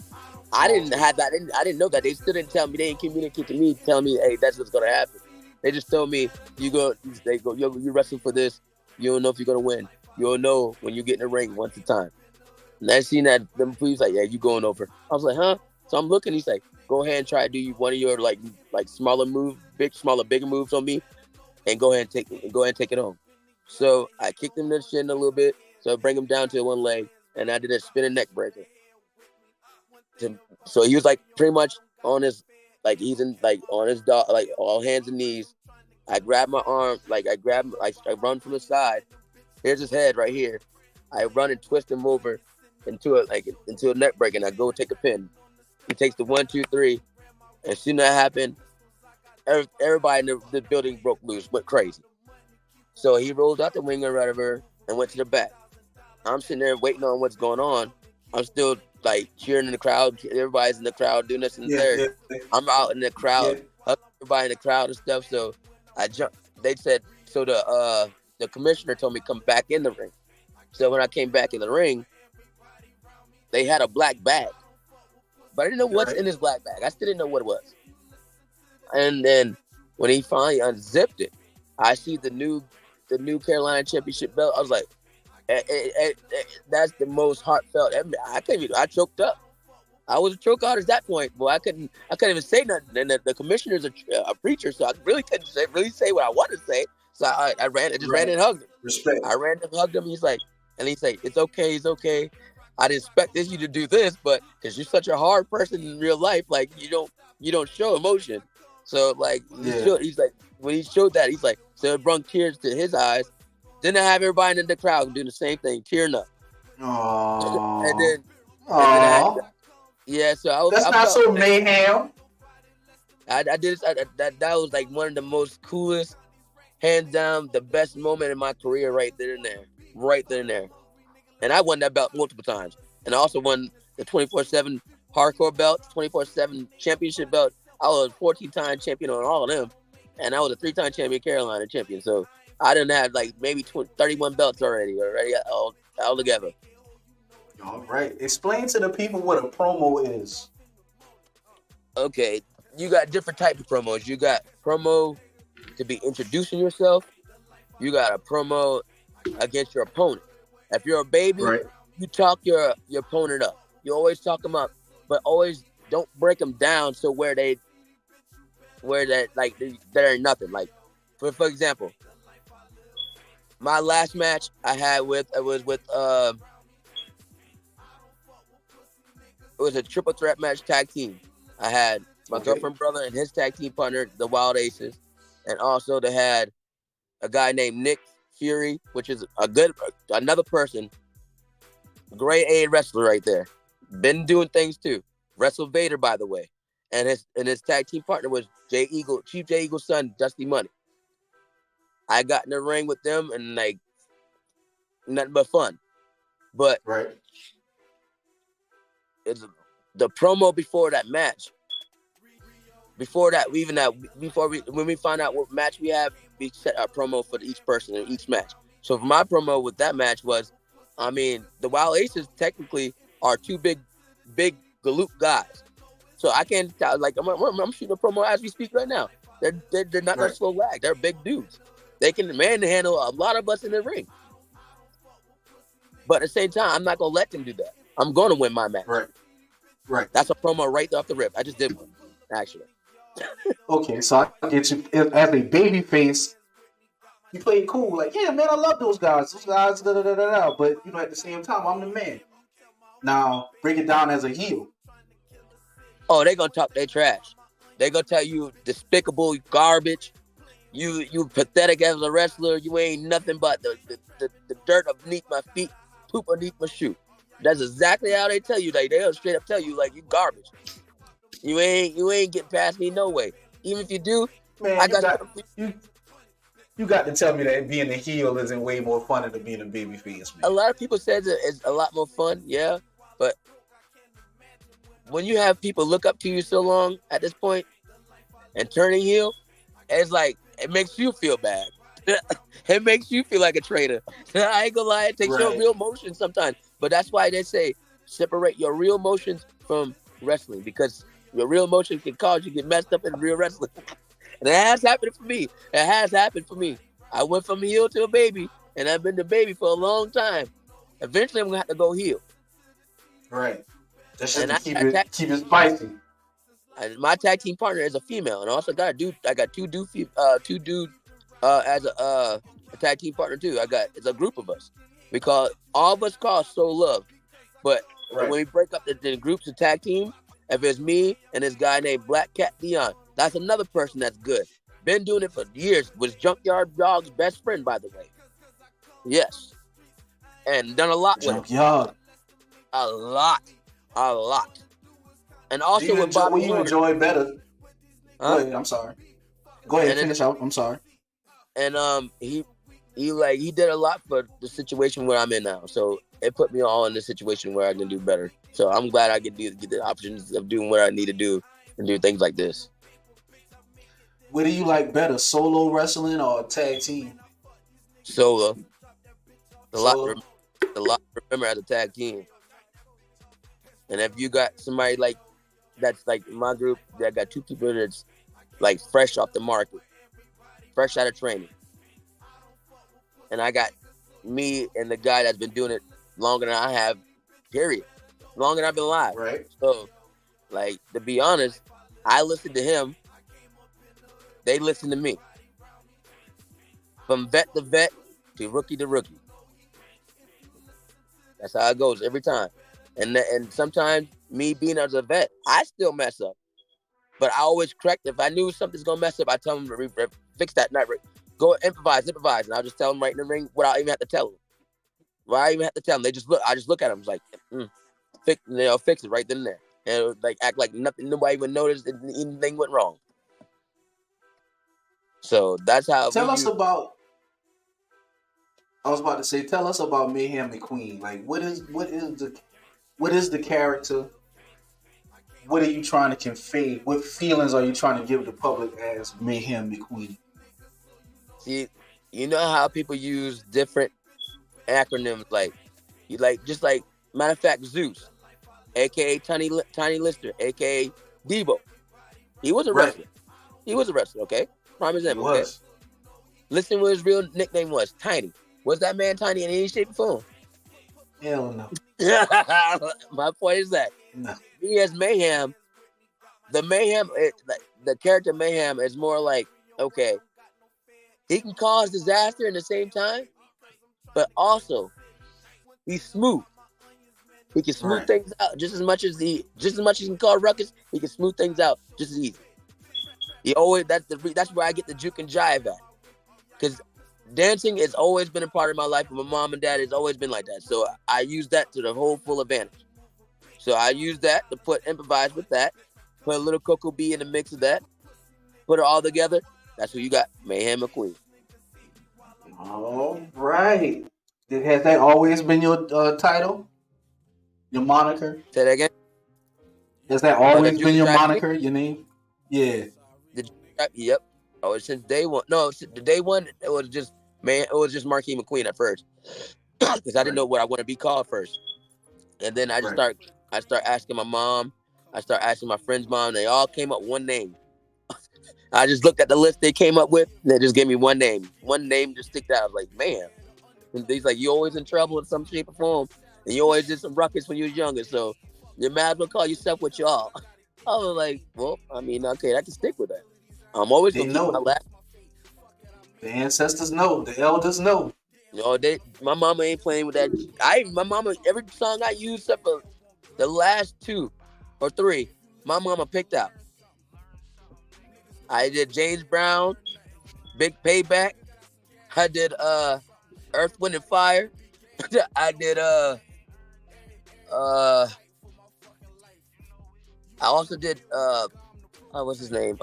I didn't have that. I didn't know that. They still didn't tell me. They didn't communicate to me, telling me, hey, that's what's gonna happen. They just told me, you wrestle for this. You don't know if you're gonna win. You'll know when you get in the ring once a time. And I seen that them police like, yeah, you going over. I was like, huh? So I'm looking. He's like, go ahead and try to do one of your like smaller moves, bigger moves on me, and go ahead and take it home. So I kicked him in the shin a little bit, so I bring him down to one leg, and I did a spinning neck breaker. So he was like pretty much on his he's in on his dog, like all hands and knees. I grab my arm, I run from the side. Here's his head right here. I run and twist him over into a neck break, and I go take a pin. He takes the 1, 2, 3. As soon as that happened, everybody in the building broke loose, went crazy. So he rolled out the wing or whatever and went to the back. I'm sitting there waiting on what's going on. I'm still like cheering in the crowd. Everybody's in the crowd doing this and Yeah, third. yeah, I'm out in the yeah. crowd, hugging everybody in the crowd and stuff. So I jumped. They said so. The commissioner told me to come back in the ring. So when I came back in the ring, they had a black bag, but I didn't know what's Right. in this black bag. I still didn't know what it was. And then when he finally unzipped it, I see the new Carolina Championship belt. I was like, that's the most heartfelt. I couldn't even. I choked up. I was a choke artist at that point. Boy, I couldn't even say nothing. And the commissioner's a preacher, so I really couldn't say what I wanted to say. So I just ran Right. and hugged him. Respect. I ran and hugged him. He's like, it's okay, it's okay. I didn't expect you to do this, but because you're such a hard person in real life, like you don't show emotion. So like Yeah. he's like when he showed that, he's like, so it brought tears to his eyes. Then I have everybody in the crowd doing the same thing, tearing up. And Aww. then and then Aww. yeah, so That's I not felt so mayhem. I did that was like one of the most coolest, hands down, the best moment in my career right there and there. Right there and there. And I won that belt multiple times. And I also won the 24/7 hardcore belt, 24/7 championship belt. I was 14-time champion on all of them. And I was a 3-time champion Carolina champion. So I didn't have like maybe 31 belts already all together. All right. Explain to the people what a promo is. Okay, you got different type of promos. You got promo to be introducing yourself. You got a promo against your opponent. If you're a baby, Right. you talk your opponent up. You always talk them up, but always don't break them down so where they're nothing. Like for example, my last match I had was a triple threat match tag team. I had my girlfriend brother and his tag team partner, the Wild Aces, and also they had a guy named Nick Fury, which is another person, grade A wrestler right there. Been doing things too. Wrestled Vader, by the way, and his tag team partner was Chief Jay Eagle's son, Dusty Money. I got in the ring with them and like nothing but fun, but right. It's the promo before that match. Before when we find out what match we have, we set our promo for each person in each match. So for my promo with that match was, the Wild Aces technically are two big galoot guys. So I can't tell, like I'm shooting a promo as we speak right now. They're not gonna slow lag. They're big dudes. They can manhandle a lot of us in the ring. But at the same time, I'm not gonna let them do that. I'm gonna win my match. Right. That's a promo right off the rip. I just did one, actually. Okay, so I get you as a baby face. You play it cool, like, yeah, man, I love those guys. Those guys, da da da da da. But at the same time, I'm the man. Now, break it down as a heel. Oh, they gonna talk their trash. They gonna tell you despicable garbage. You pathetic as a wrestler. You ain't nothing but the dirt underneath my feet, poop underneath my shoe. That's exactly how they tell you. Like they'll straight up tell you, like, you garbage. You ain't getting past me no way. Even if you do, man, I you got to tell me that being a heel isn't way more fun than being a baby face, man. A lot of people says it's a lot more fun, yeah. But when you have people look up to you so long at this point and turning heel, it's like it makes you feel bad. It makes you feel like a traitor. I ain't gonna lie, it takes your real emotions sometimes. But that's why they say separate your real emotions from wrestling, because your real emotion can cause you to get messed up in real wrestling. And it has happened for me. It has happened for me. I went from heel to a baby, and I've been the baby for a long time. Eventually, I'm gonna have to go heel. Right. Just to keep it spicy. And my tag team partner is a female, and I also got a dude. I got two dudes as a tag team partner too. It's a group of us. All of us call Soul Love, but when we break up the groups of tag team, if it's me and this guy named Black Cat Dion, that's another person that's good. Been doing it for years. Was Junkyard Dog's best friend, by the way. Yes, and done a lot with Junkyard. A lot. And also with Bobby. What you enjoy better? Go ahead. I'm sorry. Go ahead. Finish out. I'm sorry. And he did a lot for the situation where I'm in now. So it put me all in the situation where I can do better. So I'm glad I get the options of doing what I need to do and do things like this. What do you like better, solo wrestling or tag team? Solo. A lot to remember as a tag team. And if you got somebody like that's like in my group, that got two people that's like fresh off the market, fresh out of training. And I got me and the guy that's been doing it longer than I have, period. Longer than I've been alive. Right. So, like, to be honest, I listened to him. They listened to me. From vet to vet to rookie to rookie. That's how it goes every time. And sometimes me being as a vet, I still mess up. But I always correct. If I knew something's going to mess up, I tell them to fix that. Go improvise. And I'll just tell them right in the ring without even have to tell them. Why I even have to tell them? They just look. I just look at them like, fix it right then and there. And like act like nothing. Nobody even noticed anything went wrong. So that's how Tell we us use. about. I was about to say, tell us about Mayhem McQueen. Like, what is the character? What are you trying to convey? What feelings are you trying to give the public as Mayhem McQueen? See, you know how people use different acronyms, like you like just like matter of fact, Zeus, aka Tiny Lister, aka Debo. He was a Right. wrestler. He was a wrestler. Okay, prime He example. Okay, was. listen, what his real nickname was, Tiny. Was that man tiny in any shape or form? Hell no. My point is that No. he as Mayhem, the character Mayhem is more like, okay, he can cause disaster in the same time, but also he's smooth. He can smooth Right. things out just as much as he can cause ruckus. He can smooth things out just as easy. He always that's where I get the Juke and Jive at, because dancing has always been a part of my life. And my mom and dad has always been like that, so I use that to the whole full advantage. So I use that to improvise with that, put a little Cocoa B in the mix of that, put it all together. That's who you got, Mayhem McQueen. All right. Has that always been your title? Your moniker? Say that again. Has that Oh, the always Juke been and your Jive Queen. moniker? Your name? Yeah. The Juke and Jive, yep. Oh, since day one. No, the day one it was just Marquis McQueen at first, because I didn't Right. know what I want to be called first. And then Right. I start asking my mom, I start asking my friend's mom. They all came up with one name. I just looked at the list they came up with, and they just gave me one name. One name just sticked out. I was like, man. And he's like, you always in trouble in some shape or form, and you always did some ruckus when you was younger, so you might as well call yourself what you are. I was like, well, I mean, okay, I can stick with that. I'm always They gonna keep my know. last. The ancestors know. The elders know. You know, my mama ain't playing with that. My mama, every song I used except for the last 2 or 3, my mama picked out. I did James Brown, Big Payback. I did Earth, Wind and Fire. I did uh I also did what's his name?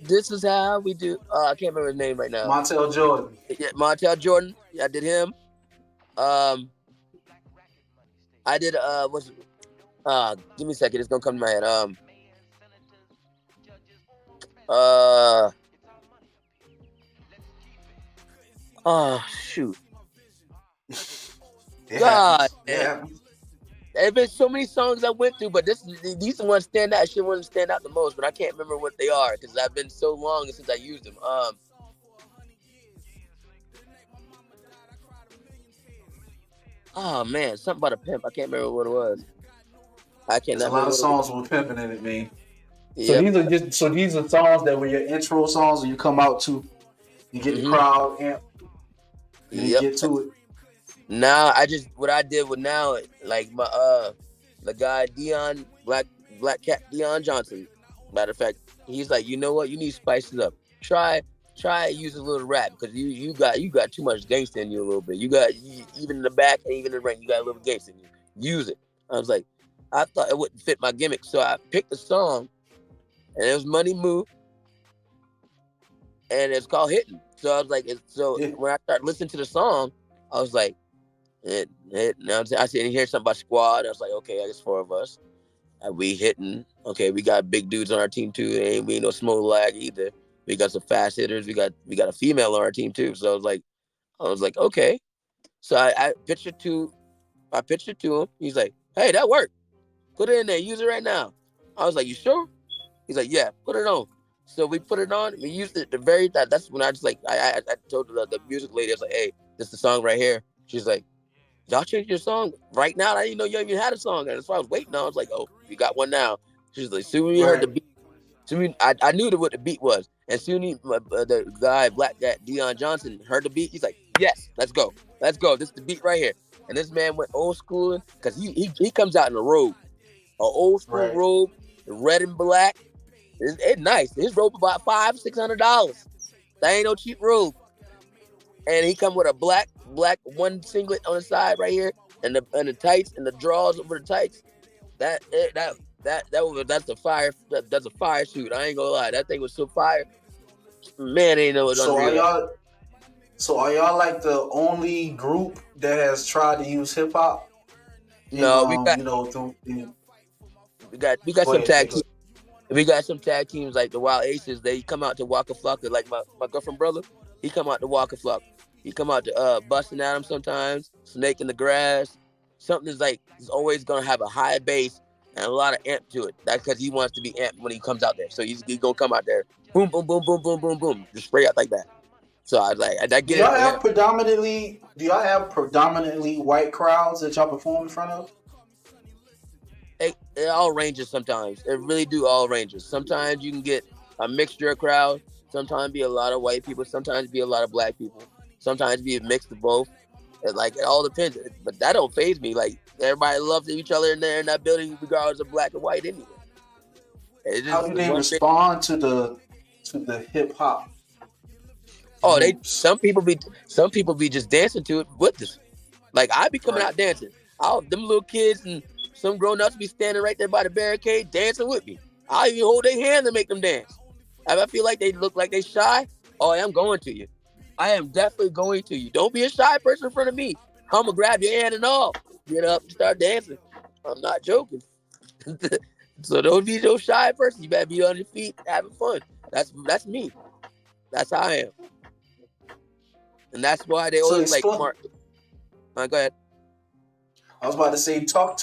This is how we do. I can't remember his name right now. Montel Jordan. Yeah, Montel Jordan. I did him. I did what's give me a second. It's gonna come to my head. Oh shoot. God, Yeah. there's been so many songs I went through, but these ones stand out. Should ones stand out the most, but I can't remember what they are because I've been so long since I used them. Oh man, something about a pimp. I can't remember what it was. I There's a cannot lot remember of what it was. songs with pimping in it, man. Yep. So these are songs that were your intro songs when you come out to, you get the crowd amp, and you Yep. get to it. Now what I did with now, like my the guy Black Cat Dion Johnson. Matter of fact, he's like, you know what, you need to spice it up. Try use a little rap because you got too much gangsta in you a little bit. Even in the back and even in the ring, you got a little gangsta in you. Use it. I was like, I thought it wouldn't fit my gimmick, so I picked a song, and it was Money Move, and it's called Hitting. So I was like, when I started listening to the song, I was like, now I see and hear something about squad. I was like, okay, I guess 4 of us. We hitting. Okay, we got big dudes on our team too. And we ain't no small lag either. We got some fast hitters. We got a female on our team too. So I was like, okay. So I pitched it to him. He's like, hey, that worked. Put it in there. Use it right now. I was like, you sure? He's like, yeah, put it on. So we put it on. We used it that's when I just like I told the music lady, I was like, hey, this is the song right here. She's like, y'all changed your song right now? I didn't know you even had a song. And that's why I was waiting on. I was like, oh, you got one now. She's like, soon we heard the beat. I knew what the beat was. And soon the guy, Black Cat Dion Johnson, heard the beat. He's like, yes, let's go. Let's go. This is the beat right here. And this man went old school because he comes out in a robe. An old school robe, red and black. It's nice. His robe about $500-$600. That ain't no cheap robe. And he come with a black one singlet on the side right here, and the tights and the drawers over the tights. That's a fire. That's a fire suit. I ain't gonna lie. That thing was so fire. Man, ain't know it's So are unreal. y'all? So are y'all like the only group that has tried to use hip hop in No, we got through? we got Go some ahead, tag Jay. teams. We got some tag teams like the Wild Aces. They come out to Waka Flocka. Like my girlfriend brother, he come out to Waka Flocka. He come out to Bustin' Adams sometimes. Snake in the Grass. Something is like he's always gonna have a high bass and a lot of amp to it. That's because he wants to be amped when he comes out there. So he's gonna come out there, boom, boom, boom, boom, boom, boom, boom, just spray out like that. So I was like, I Do get y'all it. Yeah, have predominantly? Do y'all have predominantly white crowds that y'all perform in front of? it all ranges sometimes. It really do all ranges. Sometimes you can get a mixture of crowd. Sometimes be a lot of white people. Sometimes be a lot of black people. Sometimes be a mix of both. It all depends. But that don't phase me. Like everybody loves each other in there in that building, regardless of black and white anyway. It How just do they one big. respond to the hip hop Oh, they groups? some people be just dancing to it with us. Like I be coming Right. out dancing. Them little kids and some grown ups be standing right there by the barricade dancing with me. I even hold their hand to make them dance. If I feel like they look like they shy, oh, I'm going to you. I am definitely going to you. Don't be a shy person in front of me. I'm gonna grab your hand and all. Get up and start dancing. I'm not joking. So don't be no shy person. You better be on your feet having fun. That's me. That's how I am. And that's why they So always like explain. Mark. Go ahead. I was about to say, talk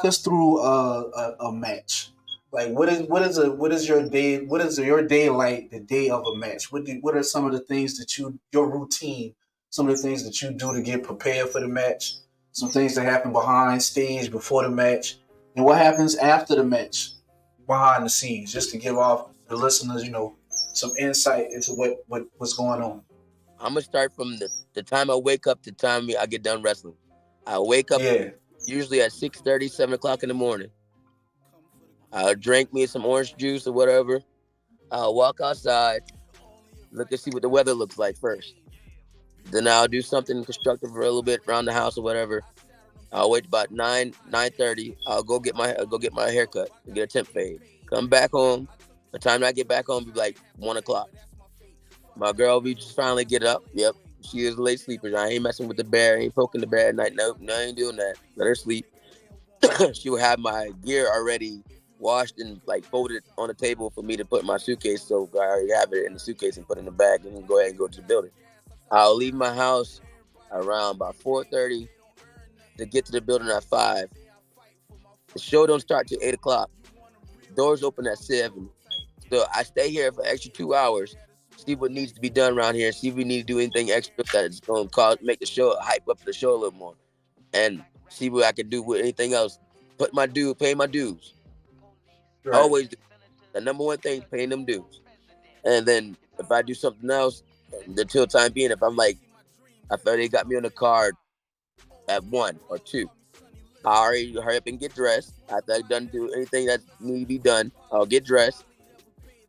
us through a match. Like what is your day like the day of a match? What are some of the things that your routine, some of the things that you do to get prepared for the match, some things that happen behind stage before the match, and what happens after the match behind the scenes, just to give off the listeners, some insight into what's going on. I'm gonna start from the time I wake up to the time I get done wrestling. I wake up Yeah. usually at 6:30, 7 o'clock in the morning. I'll drink me some orange juice or whatever. I'll walk outside, look and see what the weather looks like first. Then I'll do something constructive for a little bit around the house or whatever. I'll wait about 9:30. I'll go get my haircut and get a temp fade. Come back home. The time I get back home be like 1 o'clock. My girl be just finally get up. Yep. She is a late sleeper. I ain't messing with the bear. I ain't poking the bear at night. Nope. No, I ain't doing that. Let her sleep. She will have my gear already washed and like folded on the table for me to put in my suitcase. So I already have it in the suitcase and put it in the bag and go ahead and go to the building. I'll leave my house around about 4:30 to get to the building at 5. The show don't start till 8 o'clock. Doors open at 7. So I stay here for extra 2 hours, see what needs to be done around here, see if we need to do anything extra that's going to make the show hype up the show a little more, and see what I can do with anything else. Pay my dues. Right. Always do. The number one thing, paying them dues. And then if I do something else, until time being, if I'm like, I thought they got me on the card at 1 or 2, I already hurry up and get dressed. After I've done do anything that need to be done, I'll get dressed.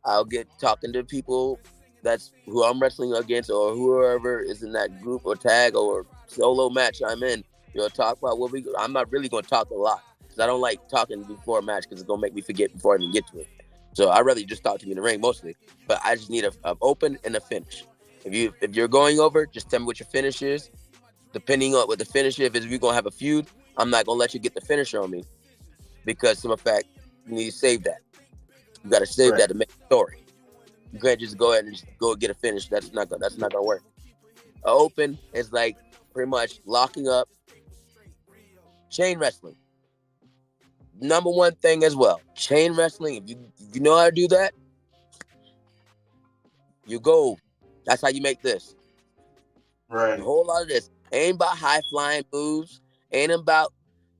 I'll get talking to people that's who I'm wrestling against or whoever is in that group or tag or solo match I'm in. You'll talk about what we. I'm not really going to talk a lot because I don't like talking before a match because it's going to make me forget before I even get to it. So I rather just talk to you in the ring mostly. But I just need a open and a finish. If you're going over, just tell me what your finish is. Depending on what the finish is, if we're going to have a feud, I'm not going to let you get the finisher on me because some fact you need to save that. You got to save Right. that to make a story. You can't just go ahead and just go get a finish. That's not gonna work. A open is like pretty much locking up. Chain wrestling, number one thing as well. Chain wrestling. If you know how to do that, you go. That's how you make this. A Right. whole lot of this ain't about high flying moves. Ain't about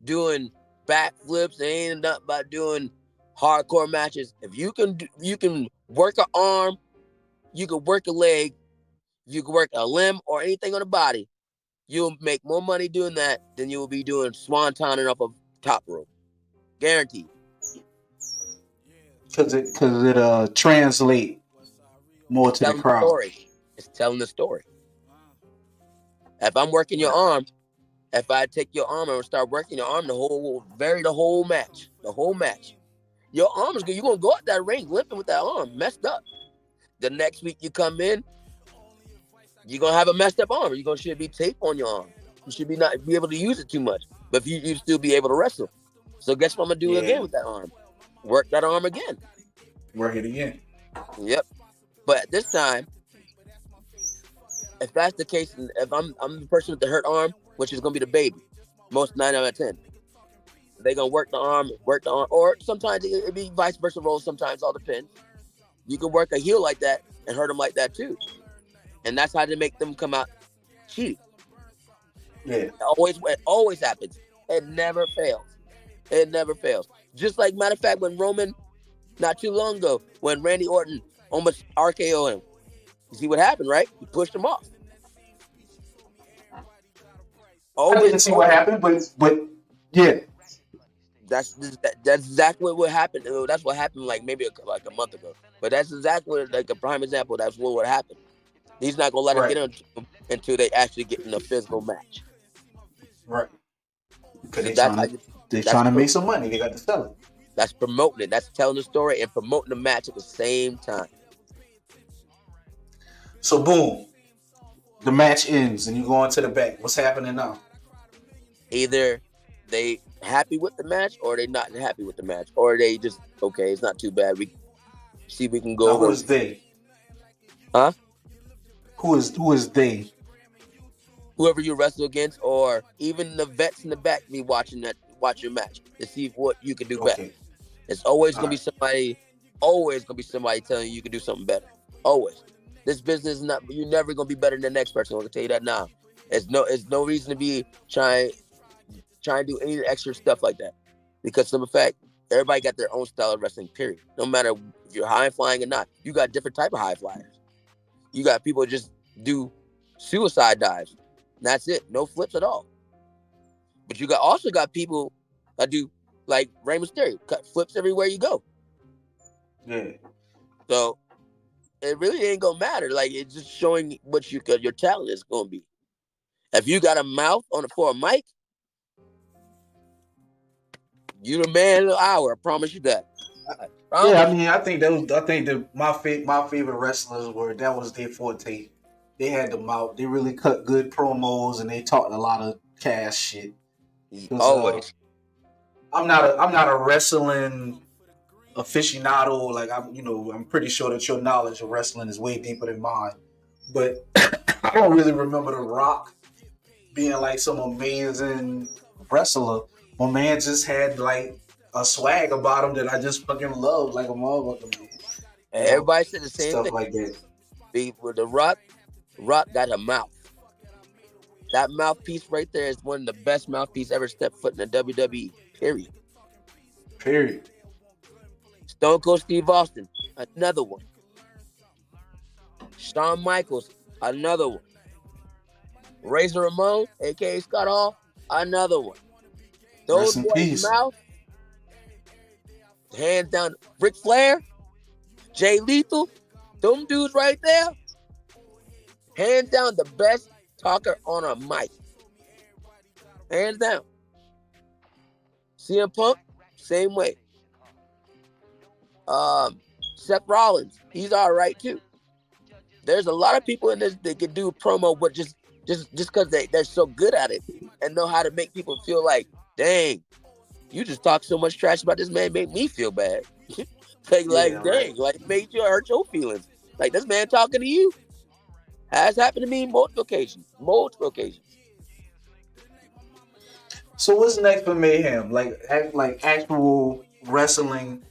doing backflips. Ain't about doing hardcore matches. If you can work an arm. You can work a leg. You can work a limb or anything on the body. You'll make more money doing that than you will be doing swantoning off of top rope. Guaranteed. Because it translate more to the Telling the crowd. story. It's telling the story. If I'm working your Right. arm, if I take your arm and start working your arm the whole match, Your arm is good. You're gonna go out that ring limping with that arm messed up. The next week you come in, you're gonna have a messed up arm. You're gonna should be tape on your arm. You should be not be able to use it too much, but you still be able to wrestle. So guess what I'm gonna do again with that arm? Work that arm again. Work it again. Yep. But this time, if that's the case, and if I'm the person with the hurt arm, which is gonna be the baby, most 9 out of 10, they gonna work the arm, or sometimes it be vice versa roles. Sometimes all depends. You can work a heel like that and hurt them like that too, and that's how they make them come out cheating. Yeah. It always happens. It never fails. It never fails. Just like, matter of fact, when Roman, not too long ago, when Randy Orton almost RKO'd him, you see what happened, right? He pushed him off. I didn't see what happened, but yeah. That's exactly what happened. That's what happened like maybe a month ago. But that's exactly like a prime example. That's what would happen. He's not gonna let him get him until they actually get in a physical match. Right. Because So they're trying to make some money. They got to sell it. That's promoting it. That's telling the story and promoting the match at the same time. So boom, the match ends and you go into the back. What's happening now? Either they happy with the match or they not happy with the match, or they just okay, it's not too bad. We can go. Now, who is they? Huh? Who is they? Whoever you wrestle against, or even the vets in the back be watch your match to see what you can do better. It's always gonna be somebody. Always gonna be somebody telling you can do something better. Always. This business is not. You're never gonna be better than the next person. I'm gonna tell you that now. It's no reason to be trying to do any extra stuff like that, because of the fact everybody got their own style of wrestling. Period. No matter if you're high flying or not, you got different type of high flyers. You got people who just do suicide dives. That's it. No flips at all. But you also got people that do like Rey Mysterio, cut flips everywhere you go. Yeah. So it really ain't gonna matter. Like, it's just showing what your talent is gonna be. If you got a mouth for a mic, you the man of the hour. I promise you that. Yeah, I mean, I think my favorite wrestlers that was their forte. They had the mouth. They really cut good promos and they talked a lot of cash shit. Always. I'm not a wrestling aficionado. Like I'm pretty sure that your knowledge of wrestling is way deeper than mine. But I don't really remember The Rock being like some amazing wrestler. My man just had like a swag about him that I just fucking love, like a motherfucker. Everybody said the same stuff thing. Like that. With The Rock got a mouth. That mouthpiece right there is one of the best mouthpiece ever stepped foot in the WWE. Period. Stone Cold Steve Austin, another one. Shawn Michaels, another one. Razor Ramon, aka Scott Hall, another one. Those boys' mouth, hands down. Ric Flair, Jay Lethal, them dudes right there, hands down the best talker on a mic. Hands down. CM Punk, same way. Seth Rollins, he's all right too. There's a lot of people in this that can do promo, but just because they're so good at it and know how to make people feel like, dang, you just talk so much trash about this man, make me feel bad. Dang, like made you hurt your feelings. Like, this man talking to you has happened to me multiple occasions. So what's next for Mayhem? Like actual wrestling.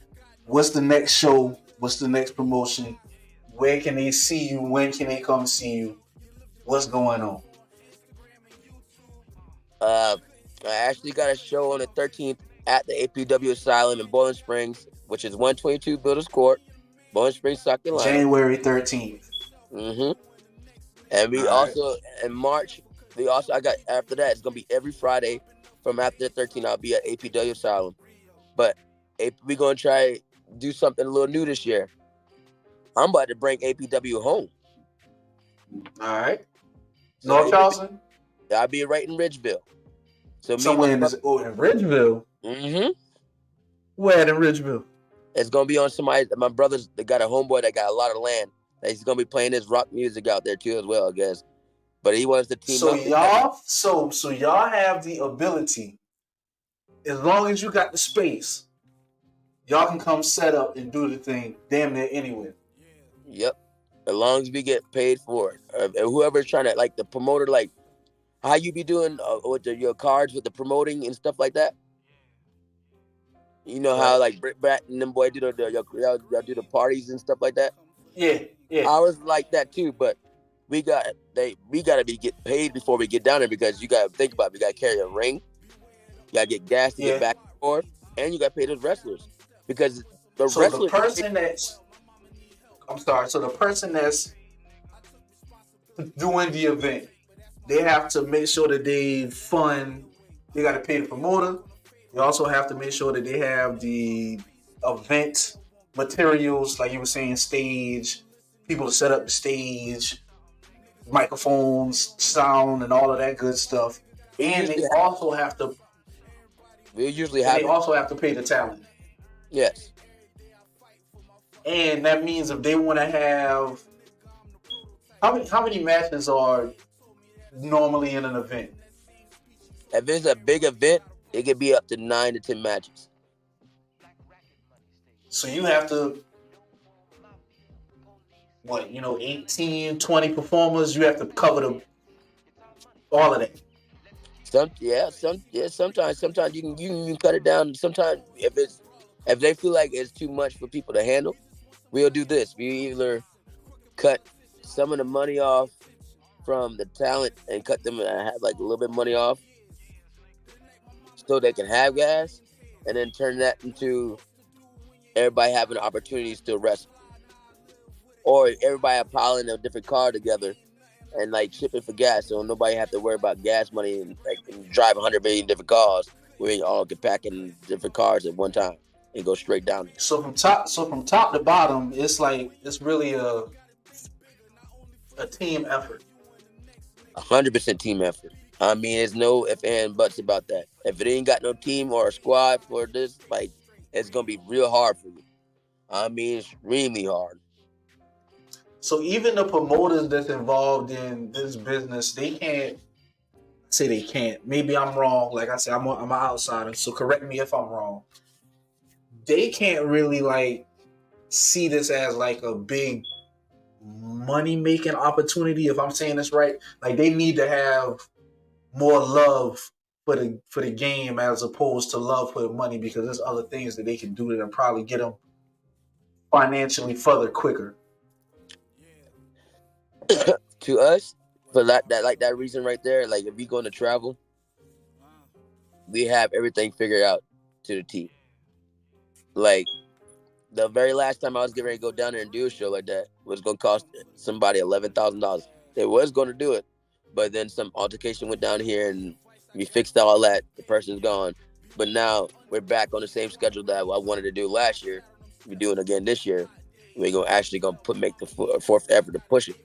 What's the next show? What's the next promotion? Where can they see you? When can they come see you? What's going on? I actually got a show on the 13th at the APW Asylum in Bowling Springs, which is 122 Builders Court, Bowling Springs, South Carolina. January 13th. Mm-hmm. And we also, in March, I got, after that, it's going to be every Friday from after the 13th, I'll be at APW Asylum. But we're going to try do something a little new this year. I'm about to bring APW home. All right. So North Charleston? I'll be right in Ridgeville. So somewhere in Ridgeville? Mm-hmm. Where in Ridgeville? It's gonna be on somebody. My brother's they got a homeboy that got a lot of land. That he's gonna be playing his rock music out there too as well, I guess. But he wants to team So up with that. y'all, so y'all have the ability, as long as you got the space, y'all can come set up and do the thing damn near anywhere. Yep. As long as we get paid for it. Whoever's trying to like the promoter, like how you be doing with your cards with the promoting and stuff like that. You know how Right. like Britt Bat and them boy do y'all do the parties and stuff like that. Yeah, yeah, I was like that too, but we gotta be get paid before we get down there because you gotta think about it. We gotta carry a ring, you gotta get gas to get yeah. back and forth, and you gotta pay those wrestlers because the So the wrestlers person that's, I'm sorry, so the person that's doing the event, they have to make sure that they fund, they got to pay the promoter. They also have to make sure that they have the event materials, like you were saying, stage, people to set up the stage, microphones, sound, and all of that good stuff. we And usually they have, also have to, we usually have it. pay the talent. Yes, And that means if they want to have, how many matches are normally in an event? if it's a big event, it could be up to 9 to 10 matches. So you have to, 18, 20 performers, you have to cover all of that. Sometimes you can cut it down. Sometimes if they feel like it's too much for people to handle, we'll do this. We either cut some of the money off from the talent and cut them and have like a little bit of money off so they can have gas, and then turn that into everybody having an opportunity to still wrestle, or everybody piling a different car together and like shipping for gas, so nobody have to worry about gas money and drive 100 million different cars. We all get packed in different cars at one time and go straight down there. So from top to bottom, it's like it's really a team effort. 100% team effort. I mean, there's no if and buts about that. If it ain't got no team or a squad for this, like, it's gonna be real hard for you. I mean, extremely hard. So even the promoters that's involved in this business, they can't say they can't. Maybe I'm wrong. Like I said, I'm an outsider, so correct me if I'm wrong. They can't really like see this as like a big money making opportunity. If I'm saying this right, like they need to have more love for the game as opposed to love for the money because there's other things that they can do that probably get them financially further quicker. To us, for that reason right there, like if we going to travel, we have everything figured out to the T. Like the very last time I was getting ready to go down there and do a show like that was gonna cost somebody $11,000. They was gonna do it, but then some altercation went down here and we fixed all that. The person's gone, but now we're back on the same schedule that I wanted to do last year. We're doing it again this year. We're gonna make the fourth effort to push it.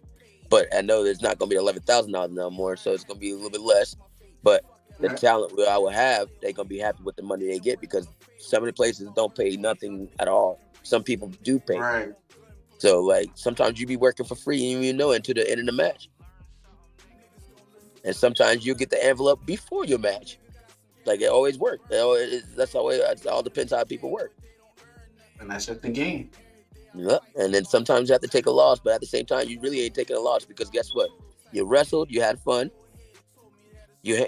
But I know there's not gonna be $11,000 no more, so it's gonna be a little bit less. But the talent I will have, they're gonna be happy with the money they get because some of the places don't pay nothing at all. Some people do pay. Right. So like sometimes you be working for free and you know until the end of the match. And sometimes you get the envelope before your match. Like it always works. That's always it all depends how people work. And that's just the game. Yeah. And then sometimes you have to take a loss, but at the same time you really ain't taking a loss because guess what? You wrestled, you had fun, you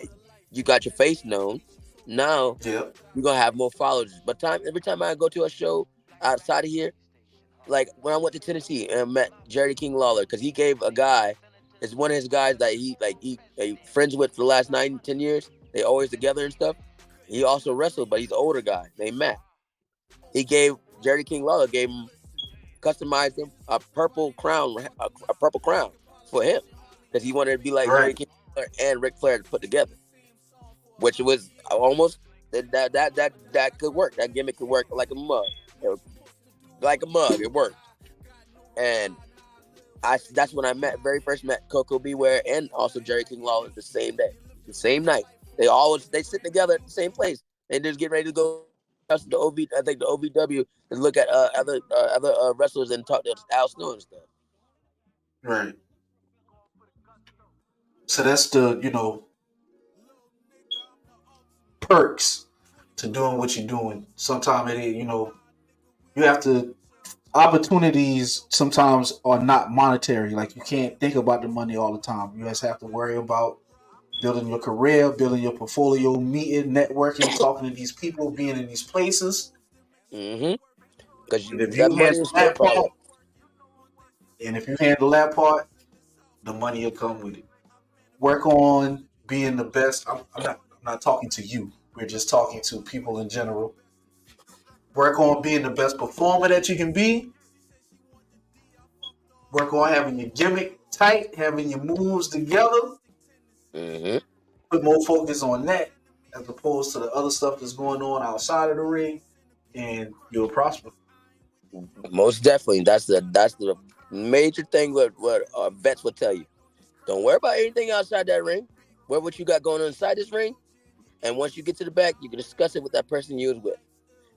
got your face known. Now Yep. you're gonna have more followers. But every time I go to a show outside of here, like when I went to Tennessee and met Jerry King Lawler, because he gave a guy, it's one of his guys that he friends with for the last 9-10 years. They always together and stuff. He also wrestled, but he's an older guy named Matt. He gave Jerry King Lawler gave him customized him a purple crown, a purple crown for him because he wanted to be like Jerry Right. King Lawler and Ric Flair put together, which was almost that could work. That gimmick could work like a mug. It worked. And that's when I very first met Coco Beware and also Jerry King Lawler the same day, the same night. They sit together at the same place. They just get ready to go trust the OV. I think the OVW to look at other wrestlers and talk to Al Snow and stuff. Right. So that's the perks to doing what you're doing. Sometimes you have to opportunities sometimes are not monetary. Like you can't think about the money all the time. You just have to worry about building your career, building your portfolio, meeting, networking, talking to these people, being in these places. Mm-hmm. Because And if that you money handle is still that part of part, it. the money will come with it. Work on being the best. I'm not talking to you. We're just talking to people in general. Work on being the best performer that you can be. Work on having your gimmick tight, having your moves together. Mm-hmm. Put more focus on that as opposed to the other stuff that's going on outside of the ring, and you'll prosper. Most definitely. That's the major thing. What vets will tell you. Don't worry about anything outside that ring. Worry what you got going on inside this ring. And once you get to the back, you can discuss it with that person you was with.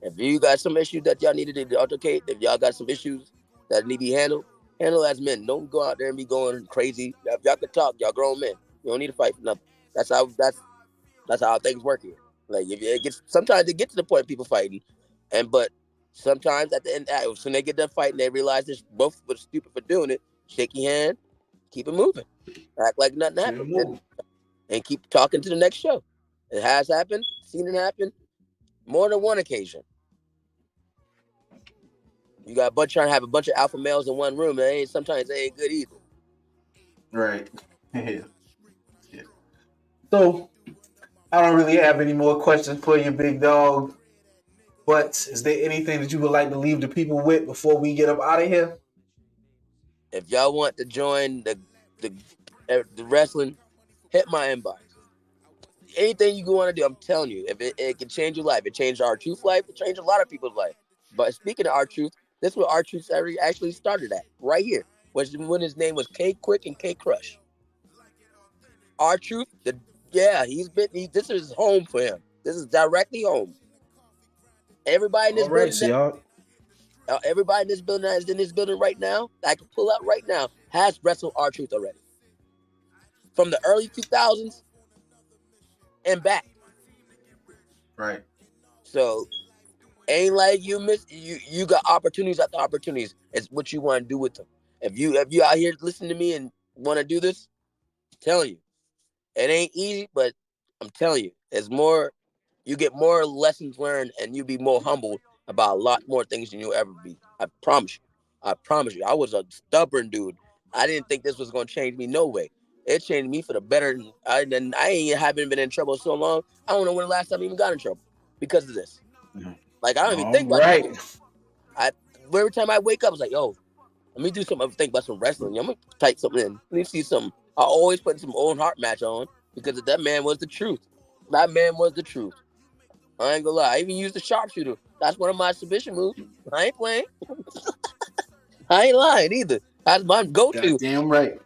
If you got some issues that y'all needed to altercate, if y'all got some issues that need to be handled, handle as men. Don't go out there and be going crazy. If y'all could talk, y'all grown men. You don't need to fight for nothing. That's how things work here. Like if it gets sometimes it gets to the point of people fighting, but sometimes at the end, when they get done fighting, they realize they're both were stupid for doing it. Shake your hand, keep it moving, act like nothing Keep it happened, moving. and keep talking to the next show. It has happened, seen it happen more than one occasion. You got trying to have a bunch of alpha males in one room. Sometimes they ain't good either. Right. Yeah. Yeah. So I don't really have any more questions for you, big dog. But is there anything that you would like to leave the people with before we get up out of here? If y'all want to join the wrestling, hit my inbox. Anything you want to do, I'm telling you, if it can change your life, it changed our truth life, it changed a lot of people's life. But speaking of our truth, this is where our truth actually started at, right here, which when his name was K Quick and K Crush. Our truth, this is home for him. This is directly home. Everybody in this All right, building, so y'all. everybody in this building that is in this building right now, that I can pull out right now, has wrestled our truth already. From the early 2000s and back. Right. So ain't like you got opportunities after opportunities. It's what you want to do with them. If you out here listening to me and want to do this, I'm telling you, it ain't easy, but I'm telling you, it's more. You get more lessons learned, and you be more humble about a lot more things than you'll ever be. I promise you. I promise you. I was a stubborn dude. I didn't think this was gonna change me. No way. It changed me for the better. I haven't been in trouble so long. I don't know when the last time I even got in trouble because of this. Like I don't even All think about right. trouble. I every time I wake up, I was like, yo, let me do something. I'm think about some wrestling. I'm gonna type something in. Let me see something. I always put some old heart match on because that man was the truth. That man was the truth. I ain't gonna lie. I even used the sharpshooter. That's one of my submission moves. I ain't playing. I ain't lying either. That's my go-to. Goddamn right.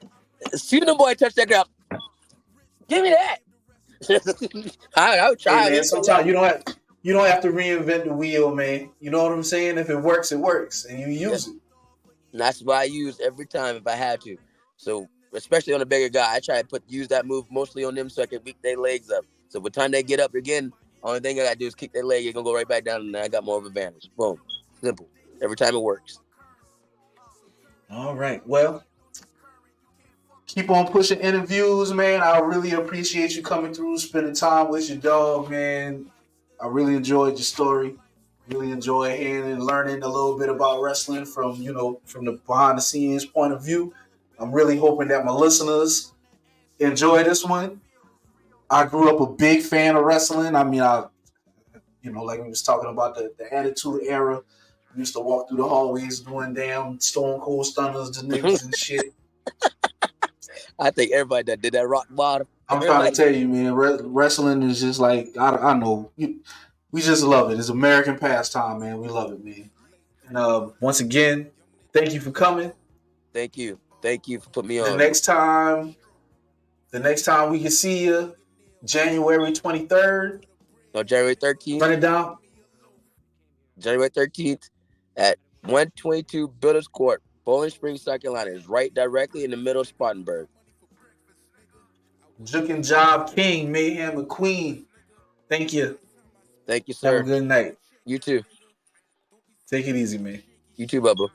Shooting the boy touch that girl. Give me that. I would Hey try it. man, Ain't gonna lie. sometimes you don't have to reinvent the wheel, man. You know what I'm saying? If it works, and you Yeah. use it. And that's what I use every time if I had to. So especially on a bigger guy, I try to use that move mostly on them so I can weak their legs up. So by the time they get up again, only thing I gotta do is kick their leg. You're gonna go right back down, and I got more of an advantage. Boom, simple. Every time it works. All right. Well, keep on pushing interviews, man. I really appreciate you coming through, spending time with your dog, man. I really enjoyed your story. Really enjoy hearing and learning a little bit about wrestling from from the behind the scenes point of view. I'm really hoping that my listeners enjoy this one. I grew up a big fan of wrestling. I mean, like we was talking about the Attitude Era. We used to walk through the hallways doing damn Stone Cold Stunners to niggas and shit. I think everybody that did that rock bottom, I'm trying to everybody. tell you, man, wrestling is just like I know we just love it. It's American pastime, man. We love it, man. And once again, thank you for coming. Thank you for putting me The on. next time, the next time we can see you, January 23rd. On January 13th. Run it down. January 13th at 122 Builders Court, Bowling Springs, South Carolina. Is right directly in the middle of Spartanburg. Juke and Jive King, Mayhem, McQueen. Thank you. Thank you, Have a sir. good night. You too. Take it easy, man. You too, Bubba.